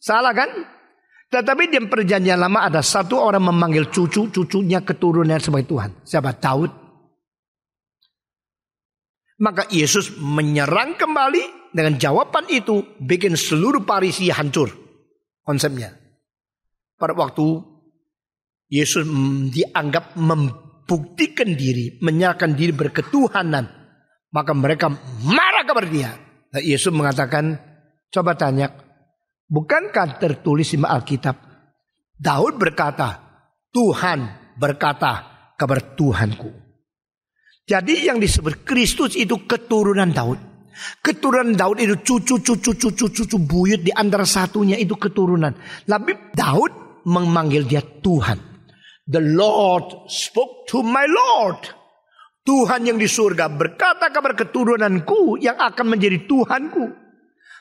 Salah kan? Tetapi di perjanjian lama ada satu orang memanggil cucunya keturunan sebagai Tuhan. Siapa? Daud. Maka Yesus menyerang kembali dengan jawaban itu, bikin seluruh Farisi hancur konsepnya. Pada waktu Yesus dianggap membuktikan diri, menyerahkan diri berketuhanan, maka mereka marah kepada dia. Nah, Yesus mengatakan, coba tanya, bukankah tertulis di Alkitab, Daud berkata, Tuhan berkata kepada Tuhanku. Jadi yang disebut Kristus itu keturunan Daud. Keturunan Daud itu cucu buyut, di antara satunya itu keturunan. Tapi Daud memanggil dia Tuhan. The Lord spoke to my Lord. Tuhan yang di surga berkata kepada keturunanku yang akan menjadi Tuhanku.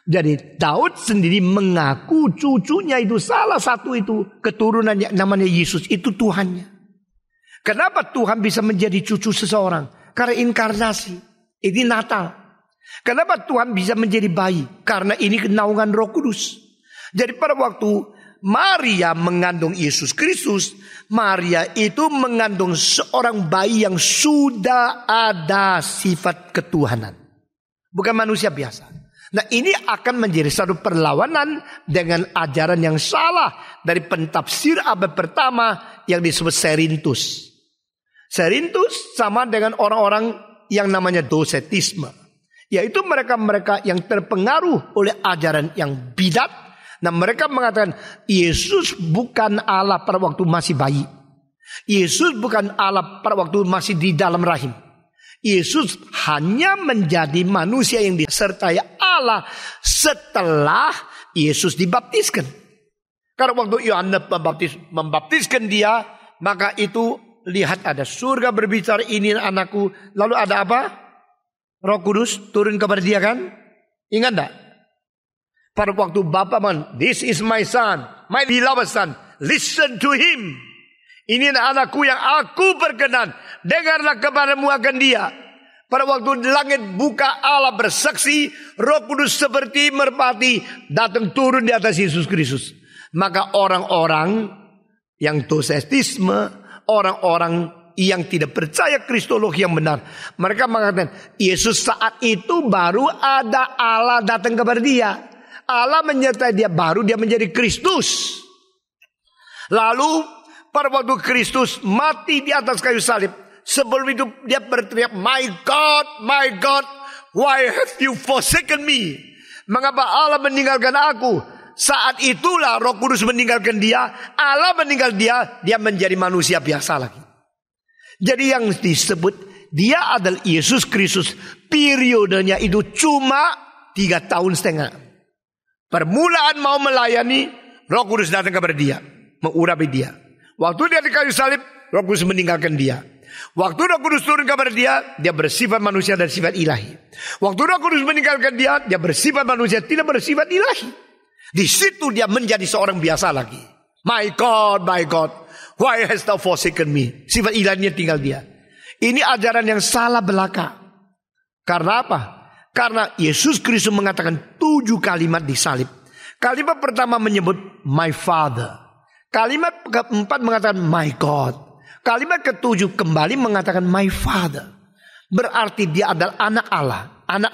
Jadi Daud sendiri mengaku cucunya itu, salah satu itu keturunannya namanya Yesus itu Tuhannya. Kenapa Tuhan bisa menjadi cucu seseorang? Karena inkarnasi. Ini Natal. Kenapa Tuhan bisa menjadi bayi? Karena ini kenaungan Roh Kudus. Jadi pada waktu Maria mengandung Yesus Kristus, Maria itu mengandung seorang bayi yang sudah ada sifat ketuhanan. Bukan manusia biasa. Nah, ini akan menjadi satu perlawanan dengan ajaran yang salah dari pentafsir abad pertama yang disebut Serintus. Serintus sama dengan orang-orang yang namanya docetisme. Yaitu mereka-mereka yang terpengaruh oleh ajaran yang bidat. Nah, mereka mengatakan Yesus bukan Allah pada waktu masih bayi. Yesus bukan Allah pada waktu masih di dalam rahim. Yesus hanya menjadi manusia yang disertai Allah setelah Yesus dibaptiskan. Karena waktu Yohanes membaptiskan dia, maka itu lihat ada surga berbicara, ini anakku. Lalu ada apa? Roh Kudus turun kepada dia kan? Ingat tak? Pada waktu Bapa this is my son, my beloved son, listen to him. Ini anakku yang aku berkenan, dengarlah kepadamu akan dia. Pada waktu langit buka, Allah bersaksi, Roh Kudus seperti merpati datang turun di atas Yesus Kristus. Maka orang-orang yang docetisme, orang-orang yang tidak percaya kristologi yang benar, mereka mengatakan Yesus saat itu baru ada Allah datang kepada dia. Allah menyertai dia, baru dia menjadi Kristus. Lalu pada waktu Kristus mati di atas kayu salib, sebelum itu dia berteriak, my God, why have you forsaken me? Mengapa Allah meninggalkan aku? Saat itulah Roh Kudus meninggalkan dia, Allah meninggal dia menjadi manusia biasa lagi. Jadi yang disebut dia adalah Yesus Kristus, periodenya itu cuma 3,5 tahun. Permulaan mau melayani, Roh Kudus datang kepada dia, mengurapi dia. Waktu dia di kayu salib, Roh Kudus meninggalkan dia. Waktu Roh Kudus turun kepada dia bersifat manusia dan sifat ilahi. Waktu Roh Kudus meninggalkan dia bersifat manusia, tidak bersifat ilahi. Di situ dia menjadi seorang biasa lagi. My God, why hast thou forsaken me? Sifat ilahinya tinggal dia. Ini ajaran yang salah belaka. Karena apa? Karena Yesus Kristus mengatakan 7 kalimat di salib. Kalimat pertama menyebut my Father. Kalimat keempat mengatakan my God. Kalimat ketujuh kembali mengatakan my Father. Berarti dia adalah anak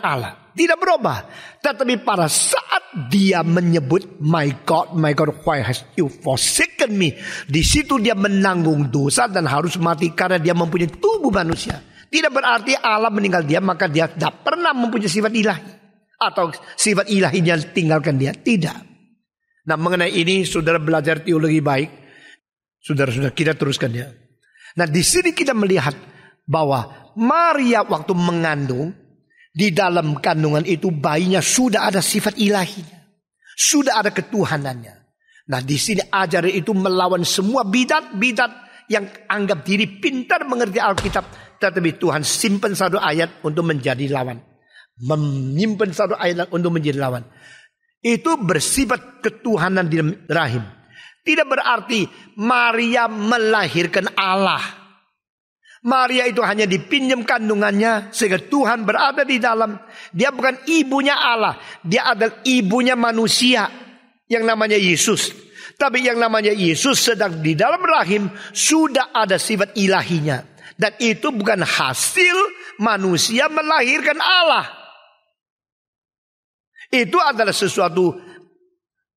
Allah. Tidak berubah. Tetapi pada saat dia menyebut my God, why hast you forsaken me? Di situ dia menanggung dosa dan harus mati karena dia mempunyai tubuh manusia. Tidak berarti Allah meninggal dia, maka dia tidak pernah mempunyai sifat ilahi. Atau sifat ilahinya tinggalkan dia. Tidak. Nah, mengenai ini saudara belajar teologi baik. Saudara-saudara, kita teruskan ya. Nah, di sini kita melihat bahwa Maria waktu mengandung, di dalam kandungan itu bayinya sudah ada sifat ilahinya. Sudah ada ketuhanannya. Nah, di sini ajaran itu melawan semua bidat-bidat yang anggap diri pintar mengerti Alkitab. Tetapi Tuhan simpan satu ayat untuk menjadi lawan. Menyimpan satu ayat untuk menjadi lawan. Itu bersifat ketuhanan di rahim. Tidak berarti Maria melahirkan Allah. Maria itu hanya dipinjam kandungannya sehingga Tuhan berada di dalam. Dia bukan ibunya Allah. Dia adalah ibunya manusia yang namanya Yesus. Tapi yang namanya Yesus sedang di dalam rahim sudah ada sifat ilahinya. Dan itu bukan hasil manusia melahirkan Allah. Itu adalah sesuatu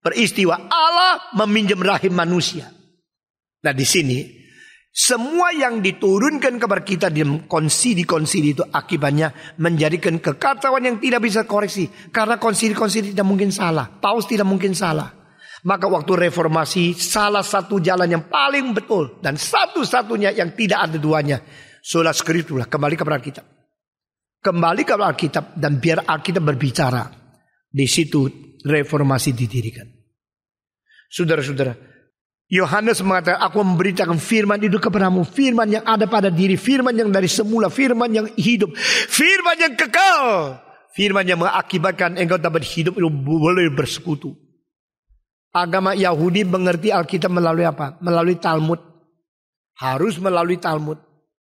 peristiwa Allah meminjam rahim manusia. Nah, di sini semua yang diturunkan kepada kita di konsili itu akibatnya menjadikan kekacauan yang tidak bisa koreksi. Karena konsili tidak mungkin salah. Paus tidak mungkin salah. Maka waktu reformasi salah satu jalan yang paling betul dan satu-satunya yang tidak ada duanya, sola scriptura, kembali kepada Alkitab. Kembali kepada Alkitab dan biar Alkitab berbicara. Di situ reformasi didirikan. Saudara-saudara, Yohanes mengatakan, aku memberitakan firman itu kepadamu. Firman yang ada pada diri. Firman yang dari semula. Firman yang hidup. Firman yang kekal. Firman yang mengakibatkan engkau dapat hidup itu boleh bersekutu. Agama Yahudi mengerti Alkitab melalui apa? Melalui Talmud. Harus melalui Talmud.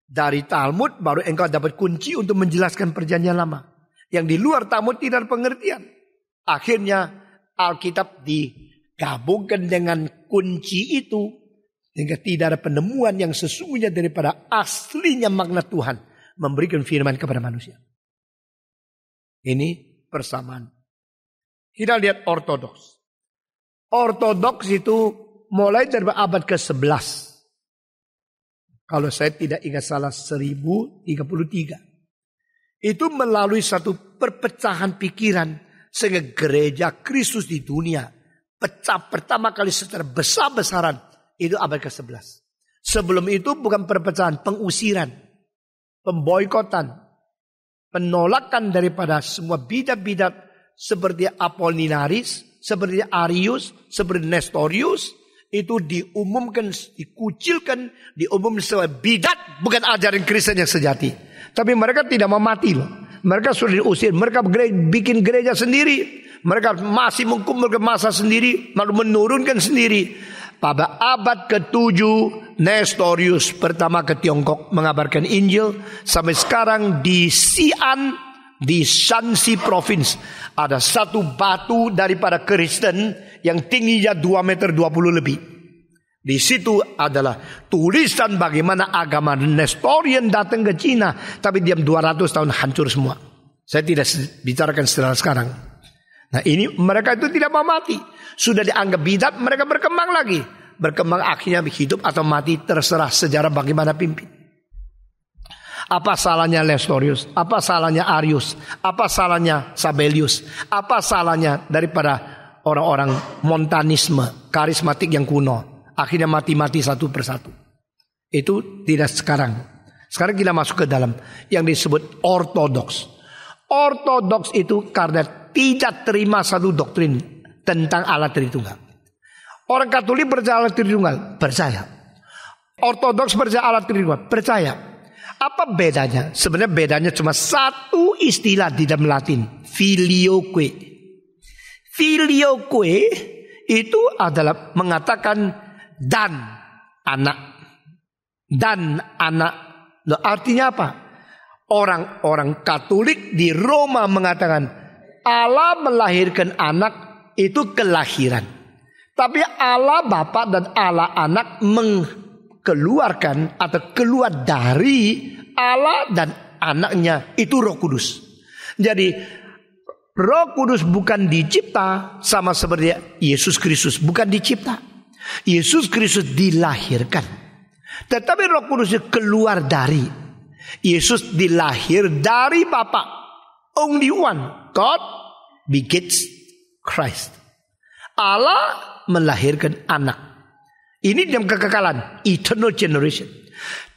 Dari Talmud baru engkau dapat kunci untuk menjelaskan perjanjian lama. Yang di luar Talmud tidak ada pengertian. Akhirnya Alkitab digabungkan dengan kunci itu. Sehingga tidak ada penemuan yang sesungguhnya daripada aslinya makna Tuhan. Memberikan firman kepada manusia. Ini persamaan. Kita lihat Ortodoks. Ortodoks itu mulai dari abad ke-11. Kalau saya tidak ingat salah 1033. Itu melalui satu perpecahan pikiran. Sehingga gereja Kristus di dunia pecah pertama kali secara besar-besaran. Itu abad ke-11. Sebelum itu bukan perpecahan, pengusiran. Pemboikotan. Penolakan daripada semua bidat-bidat seperti Apollinaris, seperti Arius, seperti Nestorius. Itu diumumkan, dikucilkan, diumumkan sebagai bidat, bukan ajaran Kristen yang sejati. Tapi mereka tidak mau mati loh. Mereka sudah diusir. Mereka bikin gereja sendiri. Mereka masih mengumpulkan massa sendiri. Lalu menurunkan sendiri. Pada abad ke-7 Nestorius pertama ke Tiongkok mengabarkan Injil. Sampai sekarang di Xi'an, di Shanxi Province, ada satu batu daripada Kristen yang tingginya 2,20 meter lebih. Di situ adalah tulisan bagaimana agama Nestorian datang ke Cina. Tapi diam 200 tahun hancur semua. Saya tidak bicarakan setelah sekarang. Nah, ini mereka itu tidak mau mati. Sudah dianggap bidat, mereka berkembang lagi. berkembang akhirnya hidup atau mati terserah sejarah bagaimana pimpin. Apa salahnya Nestorius? Apa salahnya Arius? Apa salahnya Sabellius? Apa salahnya daripada orang-orang Montanisme, karismatik yang kuno? Akhirnya mati-mati satu persatu. Itu tidak sekarang. Sekarang kita masuk ke dalam yang disebut ortodoks. Ortodoks itu karena tidak terima satu doktrin tentang Allah Tritunggal. Orang Katolik percaya Allah Tritunggal, percaya. Ortodoks percaya Allah Tritunggal, percaya. Apa bedanya? Sebenarnya bedanya cuma satu istilah di dalam Latin, filioque. Filioque itu adalah mengatakan dan anak. Dan anak. Loh, artinya apa? Orang-orang Katolik di Roma mengatakan Allah melahirkan anak itu kelahiran. Tapi Allah Bapa dan Allah Anak mengeluarkan atau keluar dari Allah dan anaknya itu Roh Kudus. Jadi Roh Kudus bukan dicipta sama seperti Yesus Kristus, bukan dicipta. Yesus Kristus dilahirkan. Tetapi Roh Kudus keluar dari. Yesus dilahir dari Bapa. Only one. God begets Christ. Allah melahirkan anak. Ini dalam kekekalan, eternal generation.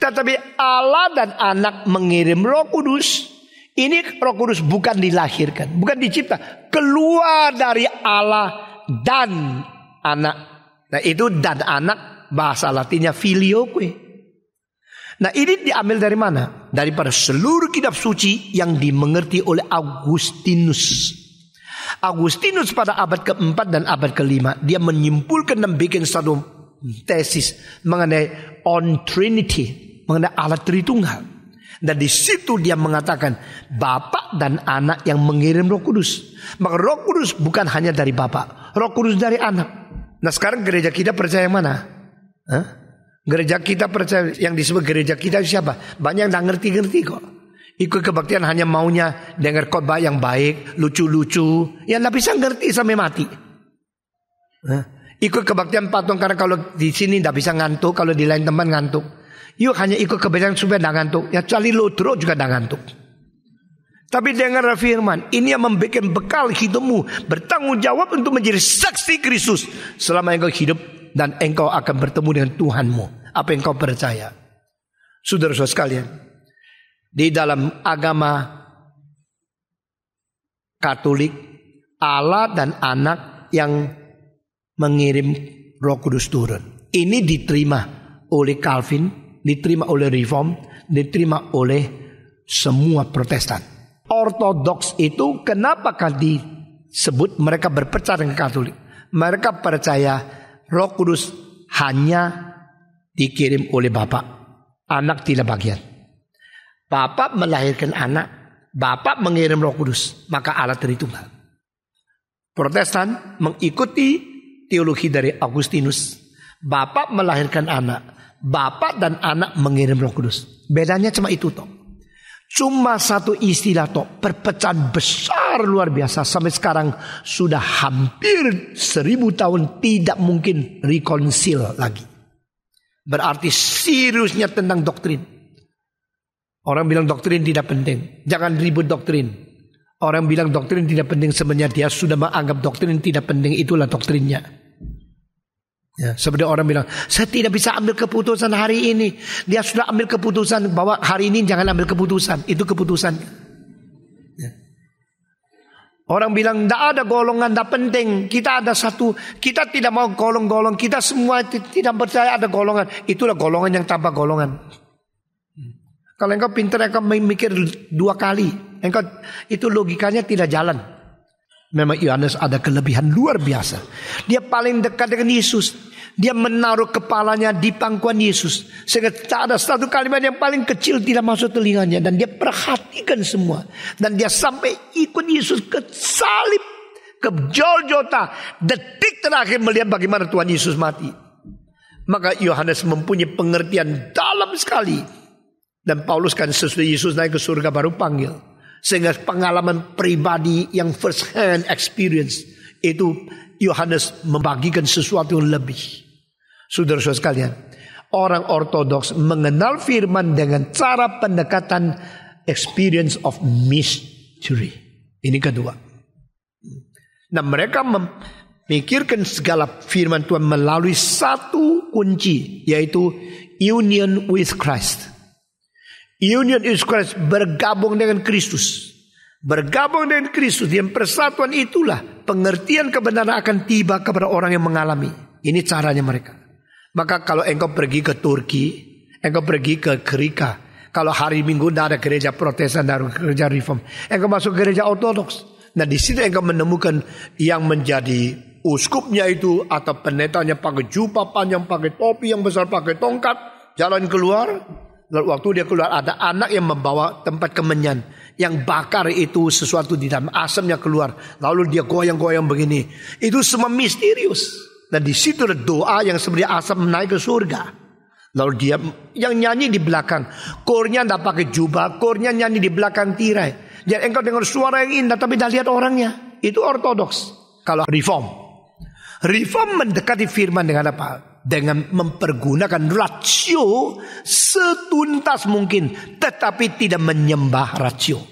Tetapi Allah dan anak mengirim Roh Kudus. Ini Roh Kudus bukan dilahirkan, bukan dicipta, keluar dari Allah dan anak. Nah, itu dan anak bahasa Latinnya filioque. Nah, ini diambil dari mana? Daripada seluruh kitab suci yang dimengerti oleh Augustinus. Augustinus pada abad keempat dan abad kelima, dia menyimpulkan dan bikin satu tesis mengenai on Trinity, mengenai Allah Tritunggal. Dan di situ dia mengatakan Bapa dan Anak yang mengirim Roh Kudus. Maka Roh Kudus bukan hanya dari Bapa, Roh Kudus dari Anak. Nah, sekarang gereja kita percaya yang mana? Gereja kita percaya yang disebut gereja kita siapa? Banyak yang tidak ngerti-ngerti kok. Ikut kebaktian hanya maunya dengar khotbah yang baik, lucu-lucu, yang tidak bisa ngerti sampai mati. Ikut kebaktian patung karena kalau di sini tidak bisa ngantuk, kalau di lain tempat ngantuk. Yuk hanya ikut kebaktian supaya tidak ngantuk. Ya cari lodro juga tidak ngantuk. Tapi dengar firman, ini yang membuat bekal hidupmu, bertanggung jawab untuk menjadi saksi Kristus selama engkau hidup dan engkau akan bertemu dengan Tuhanmu. Apa yang kau percaya? Saudara-saudara sekalian, di dalam agama Katolik, Allah dan Anak yang mengirim Roh Kudus turun. Ini diterima oleh Calvin, diterima oleh Reform, diterima oleh semua Protestan. Ortodoks itu kenapakah disebut mereka berpercaya dengan Katolik? Mereka percaya Roh Kudus hanya dikirim oleh Bapa, Anak tidak bagian. Bapa melahirkan Anak, Bapa mengirim Roh Kudus, maka Allah Tritunggal. Protestan mengikuti teologi dari Augustinus. Bapa melahirkan Anak, Bapa dan Anak mengirim Roh Kudus. Bedanya cuma itu toh. Cuma satu istilah toh, perpecahan besar luar biasa sampai sekarang sudah hampir 1000 tahun tidak mungkin reconcile lagi. Berarti seriusnya tentang doktrin. Orang bilang doktrin tidak penting, jangan ribut doktrin. Orang bilang doktrin tidak penting, sebenarnya dia sudah menganggap doktrin tidak penting, itulah doktrinnya. Ya, seperti orang bilang, saya tidak bisa ambil keputusan hari ini. Dia sudah ambil keputusan bahwa hari ini jangan ambil keputusan. Itu keputusan. Ya. Orang bilang, tidak ada golongan, tidak penting. Kita ada satu, kita tidak mau golong-golong. Kita semua tidak percaya ada golongan. Itulah golongan yang tanpa golongan. Kalau engkau pintar, engkau mikir 2 kali. Engkau itu logikanya tidak jalan. Memang Yohanes ada kelebihan luar biasa. Dia paling dekat dengan Yesus. Dia menaruh kepalanya di pangkuan Yesus. Sehingga tak ada satu kalimat yang paling kecil tidak masuk telinganya. Dan dia perhatikan semua. Dan dia sampai ikut Yesus ke salib, ke Golgota. Detik terakhir melihat bagaimana Tuhan Yesus mati. Maka Yohanes mempunyai pengertian dalam sekali. Dan Paulus kan sesudah Yesus naik ke surga baru panggil. Sehingga pengalaman pribadi yang first hand experience itu Yohanes membagikan sesuatu yang lebih. Saudara-saudara sekalian, orang ortodoks mengenal firman dengan cara pendekatan experience of mystery. Ini kedua. Nah, mereka memikirkan segala firman Tuhan melalui satu kunci, yaitu union with Christ. Union with Christ, bergabung dengan Kristus. Bergabung dengan Kristus, yang persatuan itulah pengertian kebenaran akan tiba kepada orang yang mengalami. Ini caranya mereka. Maka kalau engkau pergi ke Turki, engkau pergi ke Gerika, kalau hari Minggu tidak ada gereja Protestan, tidak ada gereja Reform, engkau masuk gereja Ortodoks. Nah, di situ engkau menemukan yang menjadi uskupnya itu atau pendetanya pakai jubah panjang, pakai topi yang besar, pakai tongkat, jalan keluar. Lalu waktu dia keluar ada anak yang membawa tempat kemenyan, yang bakar itu sesuatu di dalam, asamnya keluar. Lalu dia goyang-goyang begini. Itu semua misterius. Dan di situ ada doa yang seperti asam naik ke surga. Lalu dia yang nyanyi di belakang, kornya tidak pakai jubah, kornya nyanyi di belakang tirai. Jadi engkau dengar suara yang indah tapi tidak lihat orangnya. Itu ortodoks. Kalau reform mendekati firman dengan apa? Dengan mempergunakan rasio setuntas mungkin, tetapi tidak menyembah rasio.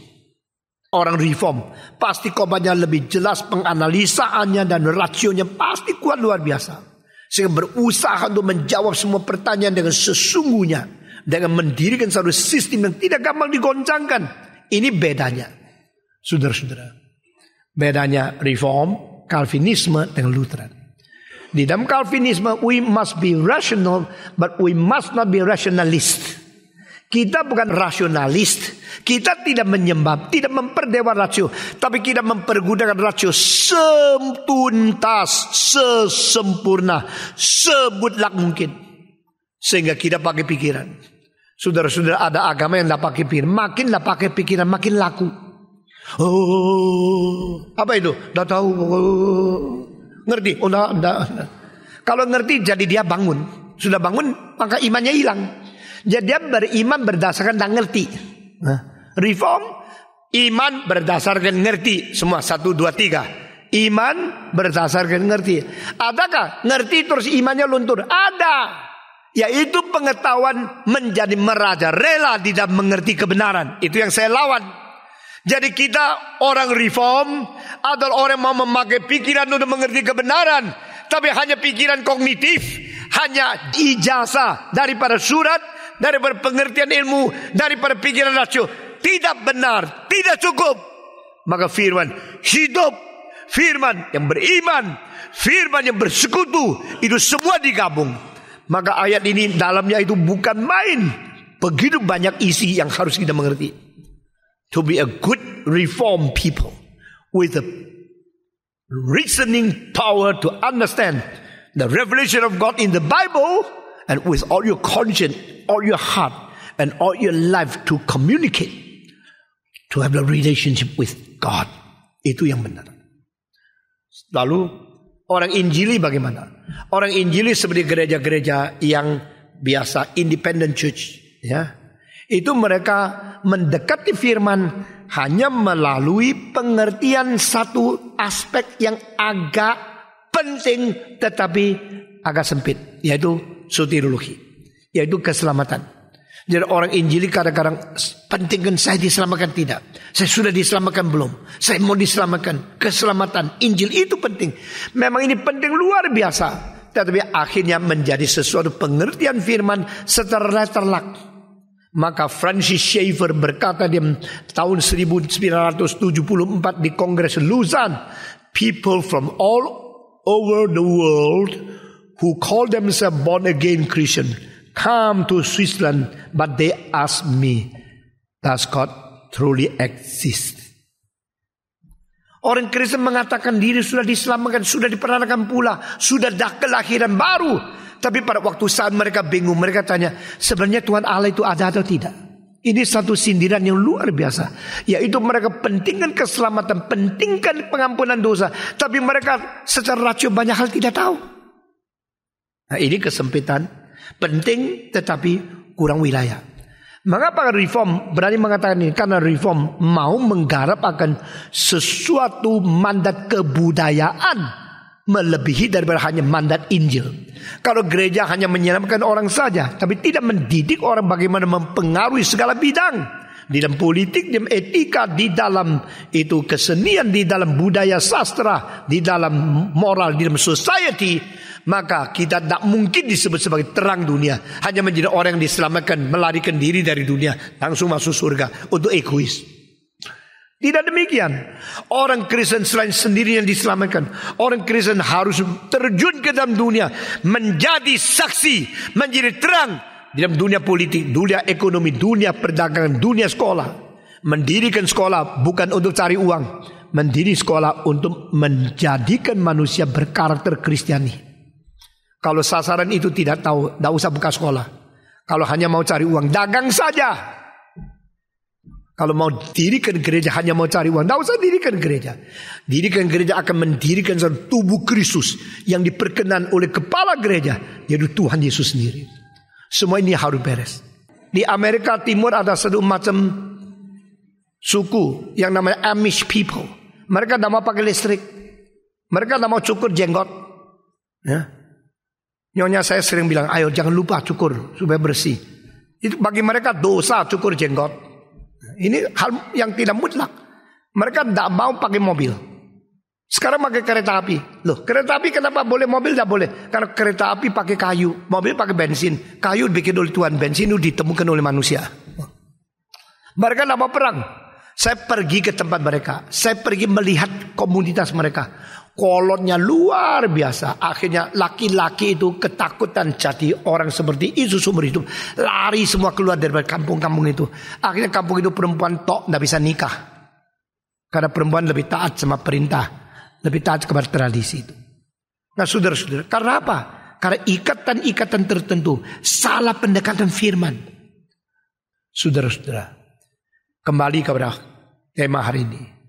Orang reform pasti khotbahnya lebih jelas, penganalisaannya dan rasionya pasti kuat luar biasa, sehingga berusaha untuk menjawab semua pertanyaan dengan sesungguhnya, dengan mendirikan satu sistem yang tidak gampang digoncangkan. Ini bedanya, saudara-saudara. Bedanya reform, Calvinisme dengan Lutheran. Di dalam Calvinisme, we must be rational, but we must not be rationalist. Kita bukan rasionalis. Kita tidak menyembah, tidak memperdewa rasio, tapi kita mempergunakan rasio setuntas, sesempurna, semutlak mungkin, sehingga kita pakai pikiran. Saudara-saudara, ada agama yang tidak pakai pikiran. Makinlah pakai pikiran, makin laku. Oh, apa itu? Tidak tahu. Ngerti? Oh, enggak. Kalau ngerti jadi dia bangun. Sudah bangun maka imannya hilang. Jadi dia beriman berdasarkan tidak ngerti. Reform, iman berdasarkan ngerti. Semua 1, 2, 3. Iman berdasarkan ngerti. Adakah ngerti terus imannya luntur? Ada. Yaitu pengetahuan menjadi merajalela di dalam mengerti kebenaran. Itu yang saya lawan. Jadi kita orang reform adalah orang yang mau memakai pikiran untuk mengerti kebenaran, tapi hanya pikiran kognitif, hanya ijazah daripada surat, daripada pengertian ilmu, daripada pikiran rasio. Tidak benar, tidak cukup. Maka firman hidup, firman yang beriman, firman yang bersekutu, itu semua digabung. Maka ayat ini dalamnya itu bukan main. Begitu banyak isi yang harus kita mengerti. To be a good reformed people with a reasoning power to understand the revelation of God in the Bible, and with all your conscience, all your heart, and all your life to communicate, to have a relationship with God. Itu yang benar. Lalu orang Injili bagaimana? Orang Injili seperti gereja-gereja yang biasa, independent church, ya. Itu mereka mendekati firman hanya melalui pengertian satu aspek yang agak penting tetapi agak sempit, yaitu soteriologi, yaitu keselamatan. Jadi orang Injili kadang-kadang penting kan saya diselamatkan, tidak. Saya sudah diselamatkan belum? Saya mau diselamatkan. Keselamatan Injil itu penting. Memang ini penting luar biasa. Tetapi akhirnya menjadi sesuatu pengertian firman setelah terlak. Maka Francis Schaeffer berkata di tahun 1974 di Kongres Lausanne, people from all over the world who call themselves born again Christian come to Switzerland, but they ask me, does God truly exist? Orang Kristen mengatakan diri sudah diselamatkan, sudah diperanakan pula, sudah ada kelahiran baru. Tapi pada waktu saat mereka bingung, mereka tanya, sebenarnya Tuhan Allah itu ada atau tidak? Ini satu sindiran yang luar biasa. Yaitu mereka pentingkan keselamatan, pentingkan pengampunan dosa. Tapi mereka secara rasio banyak hal tidak tahu. Nah, ini kesempitan. Penting tetapi kurang wilayah. Mengapa reform berani mengatakan ini? Karena reform mau menggarap akan sesuatu mandat kebudayaan melebihi daripada hanya mandat Injil. Kalau gereja hanya menyelamatkan orang saja, tapi tidak mendidik orang bagaimana mempengaruhi segala bidang. Di dalam politik, di dalam etika, di dalam itu kesenian, di dalam budaya sastra, di dalam moral, di dalam society, maka kita tak mungkin disebut sebagai terang dunia. Hanya menjadi orang yang diselamatkan, melarikan diri dari dunia, langsung masuk surga untuk egois. Tidak demikian. Orang Kristen selain sendiri yang diselamatkan, orang Kristen harus terjun ke dalam dunia, menjadi saksi, menjadi terang di dalam dunia politik, dunia ekonomi, dunia perdagangan, dunia sekolah. Mendirikan sekolah bukan untuk cari uang, mendirikan sekolah untuk menjadikan manusia berkarakter Kristiani. Kalau sasaran itu tidak tahu, tidak usah buka sekolah. Kalau hanya mau cari uang, dagang saja. Kalau mau dirikan gereja hanya mau cari uang, tidak usah dirikan gereja. Dirikan gereja akan mendirikan satu tubuh Kristus yang diperkenan oleh kepala gereja, yaitu Tuhan Yesus sendiri. Semua ini harus beres. Di Amerika Timur ada satu macam suku yang namanya Amish people. Mereka tidak mau pakai listrik. Mereka tidak mau cukur jenggot. Ya. Nyonya saya sering bilang, ayo jangan lupa cukur supaya bersih. Itu bagi mereka dosa cukur jenggot. Ini hal yang tidak mutlak. Mereka tidak mau pakai mobil. Sekarang pakai kereta api. Loh, kereta api kenapa boleh, mobil tidak boleh? Karena kereta api pakai kayu, mobil pakai bensin. Kayu dibikin oleh Tuhan, bensin itu ditemukan oleh manusia. Mereka tidak mau perang. Saya pergi ke tempat mereka. Saya pergi melihat komunitas mereka. Kolotnya luar biasa. Akhirnya laki-laki itu ketakutan jadi orang seperti itu seumur hidup. Lari semua keluar dari kampung-kampung itu. Akhirnya kampung itu perempuan tok tidak bisa nikah. Karena perempuan lebih taat sama perintah, lebih taat kepada tradisi itu. Nah saudara-saudara, karena apa? Karena ikatan-ikatan tertentu, salah pendekatan firman. Saudara-saudara, kembali kepada tema hari ini.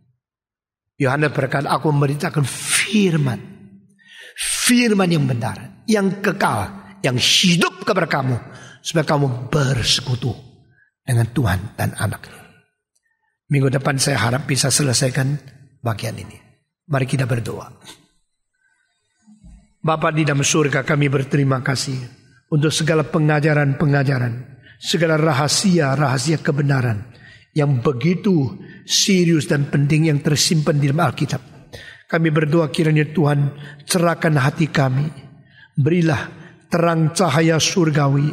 Yohanes berkata, aku memberitakan firman. Firman yang benar, yang kekal, yang hidup kepada kamu. Supaya kamu bersekutu dengan Tuhan dan anaknya. Minggu depan saya harap bisa selesaikan bagian ini. Mari kita berdoa. Bapa di dalam surga, kami berterima kasih untuk segala pengajaran-pengajaran, segala rahasia-rahasia kebenaran yang begitu serius dan penting yang tersimpan di dalam Alkitab. Kami berdoa kiranya Tuhan cerahkan hati kami. Berilah terang cahaya surgawi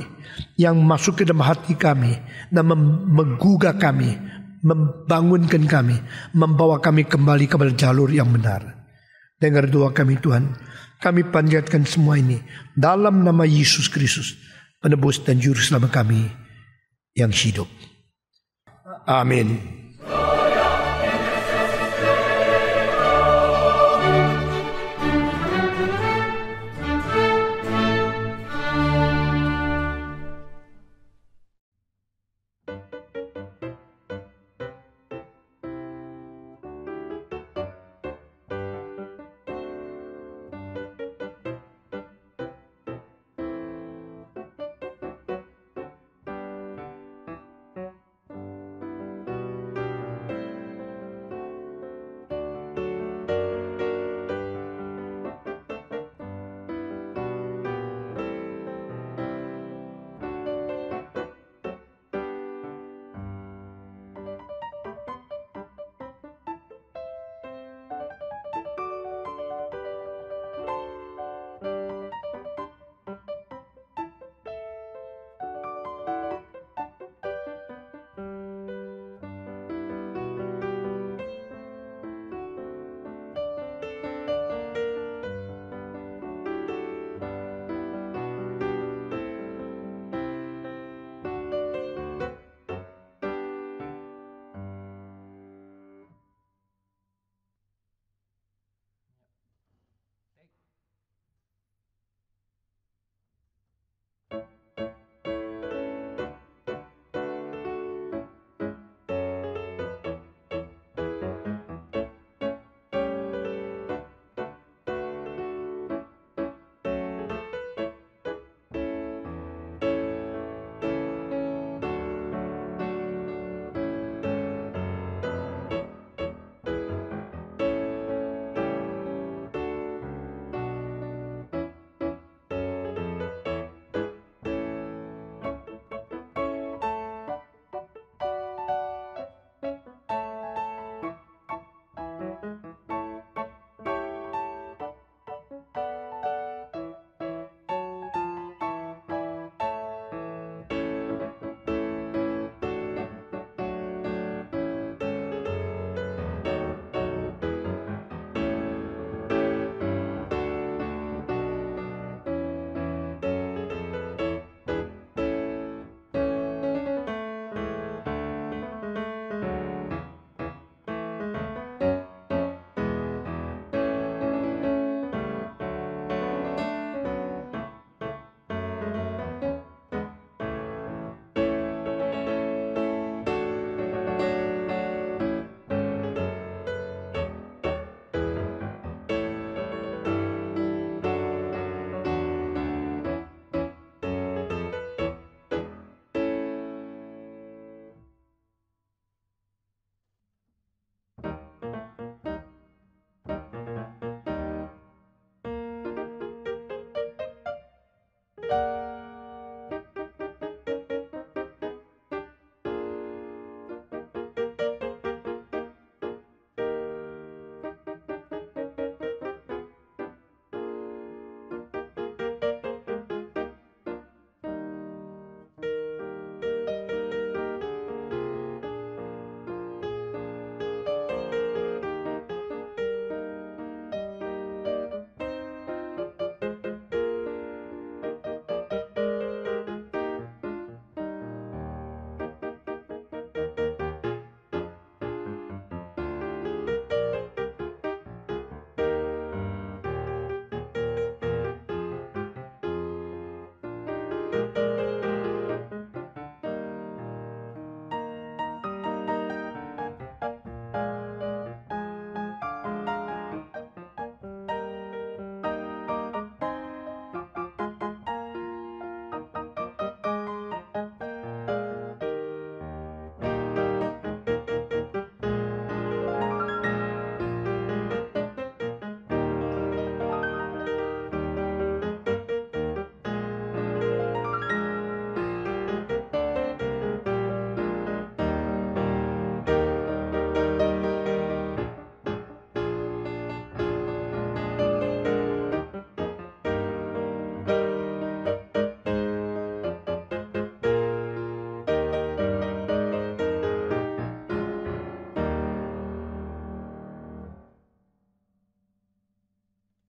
yang masuk ke dalam hati kami dan menggugah kami, membangunkan kami, membawa kami kembali kepada jalur yang benar. Dengar doa kami Tuhan. Kami panjatkan semua ini dalam nama Yesus Kristus, penebus dan juru selamat kami yang hidup. Amin.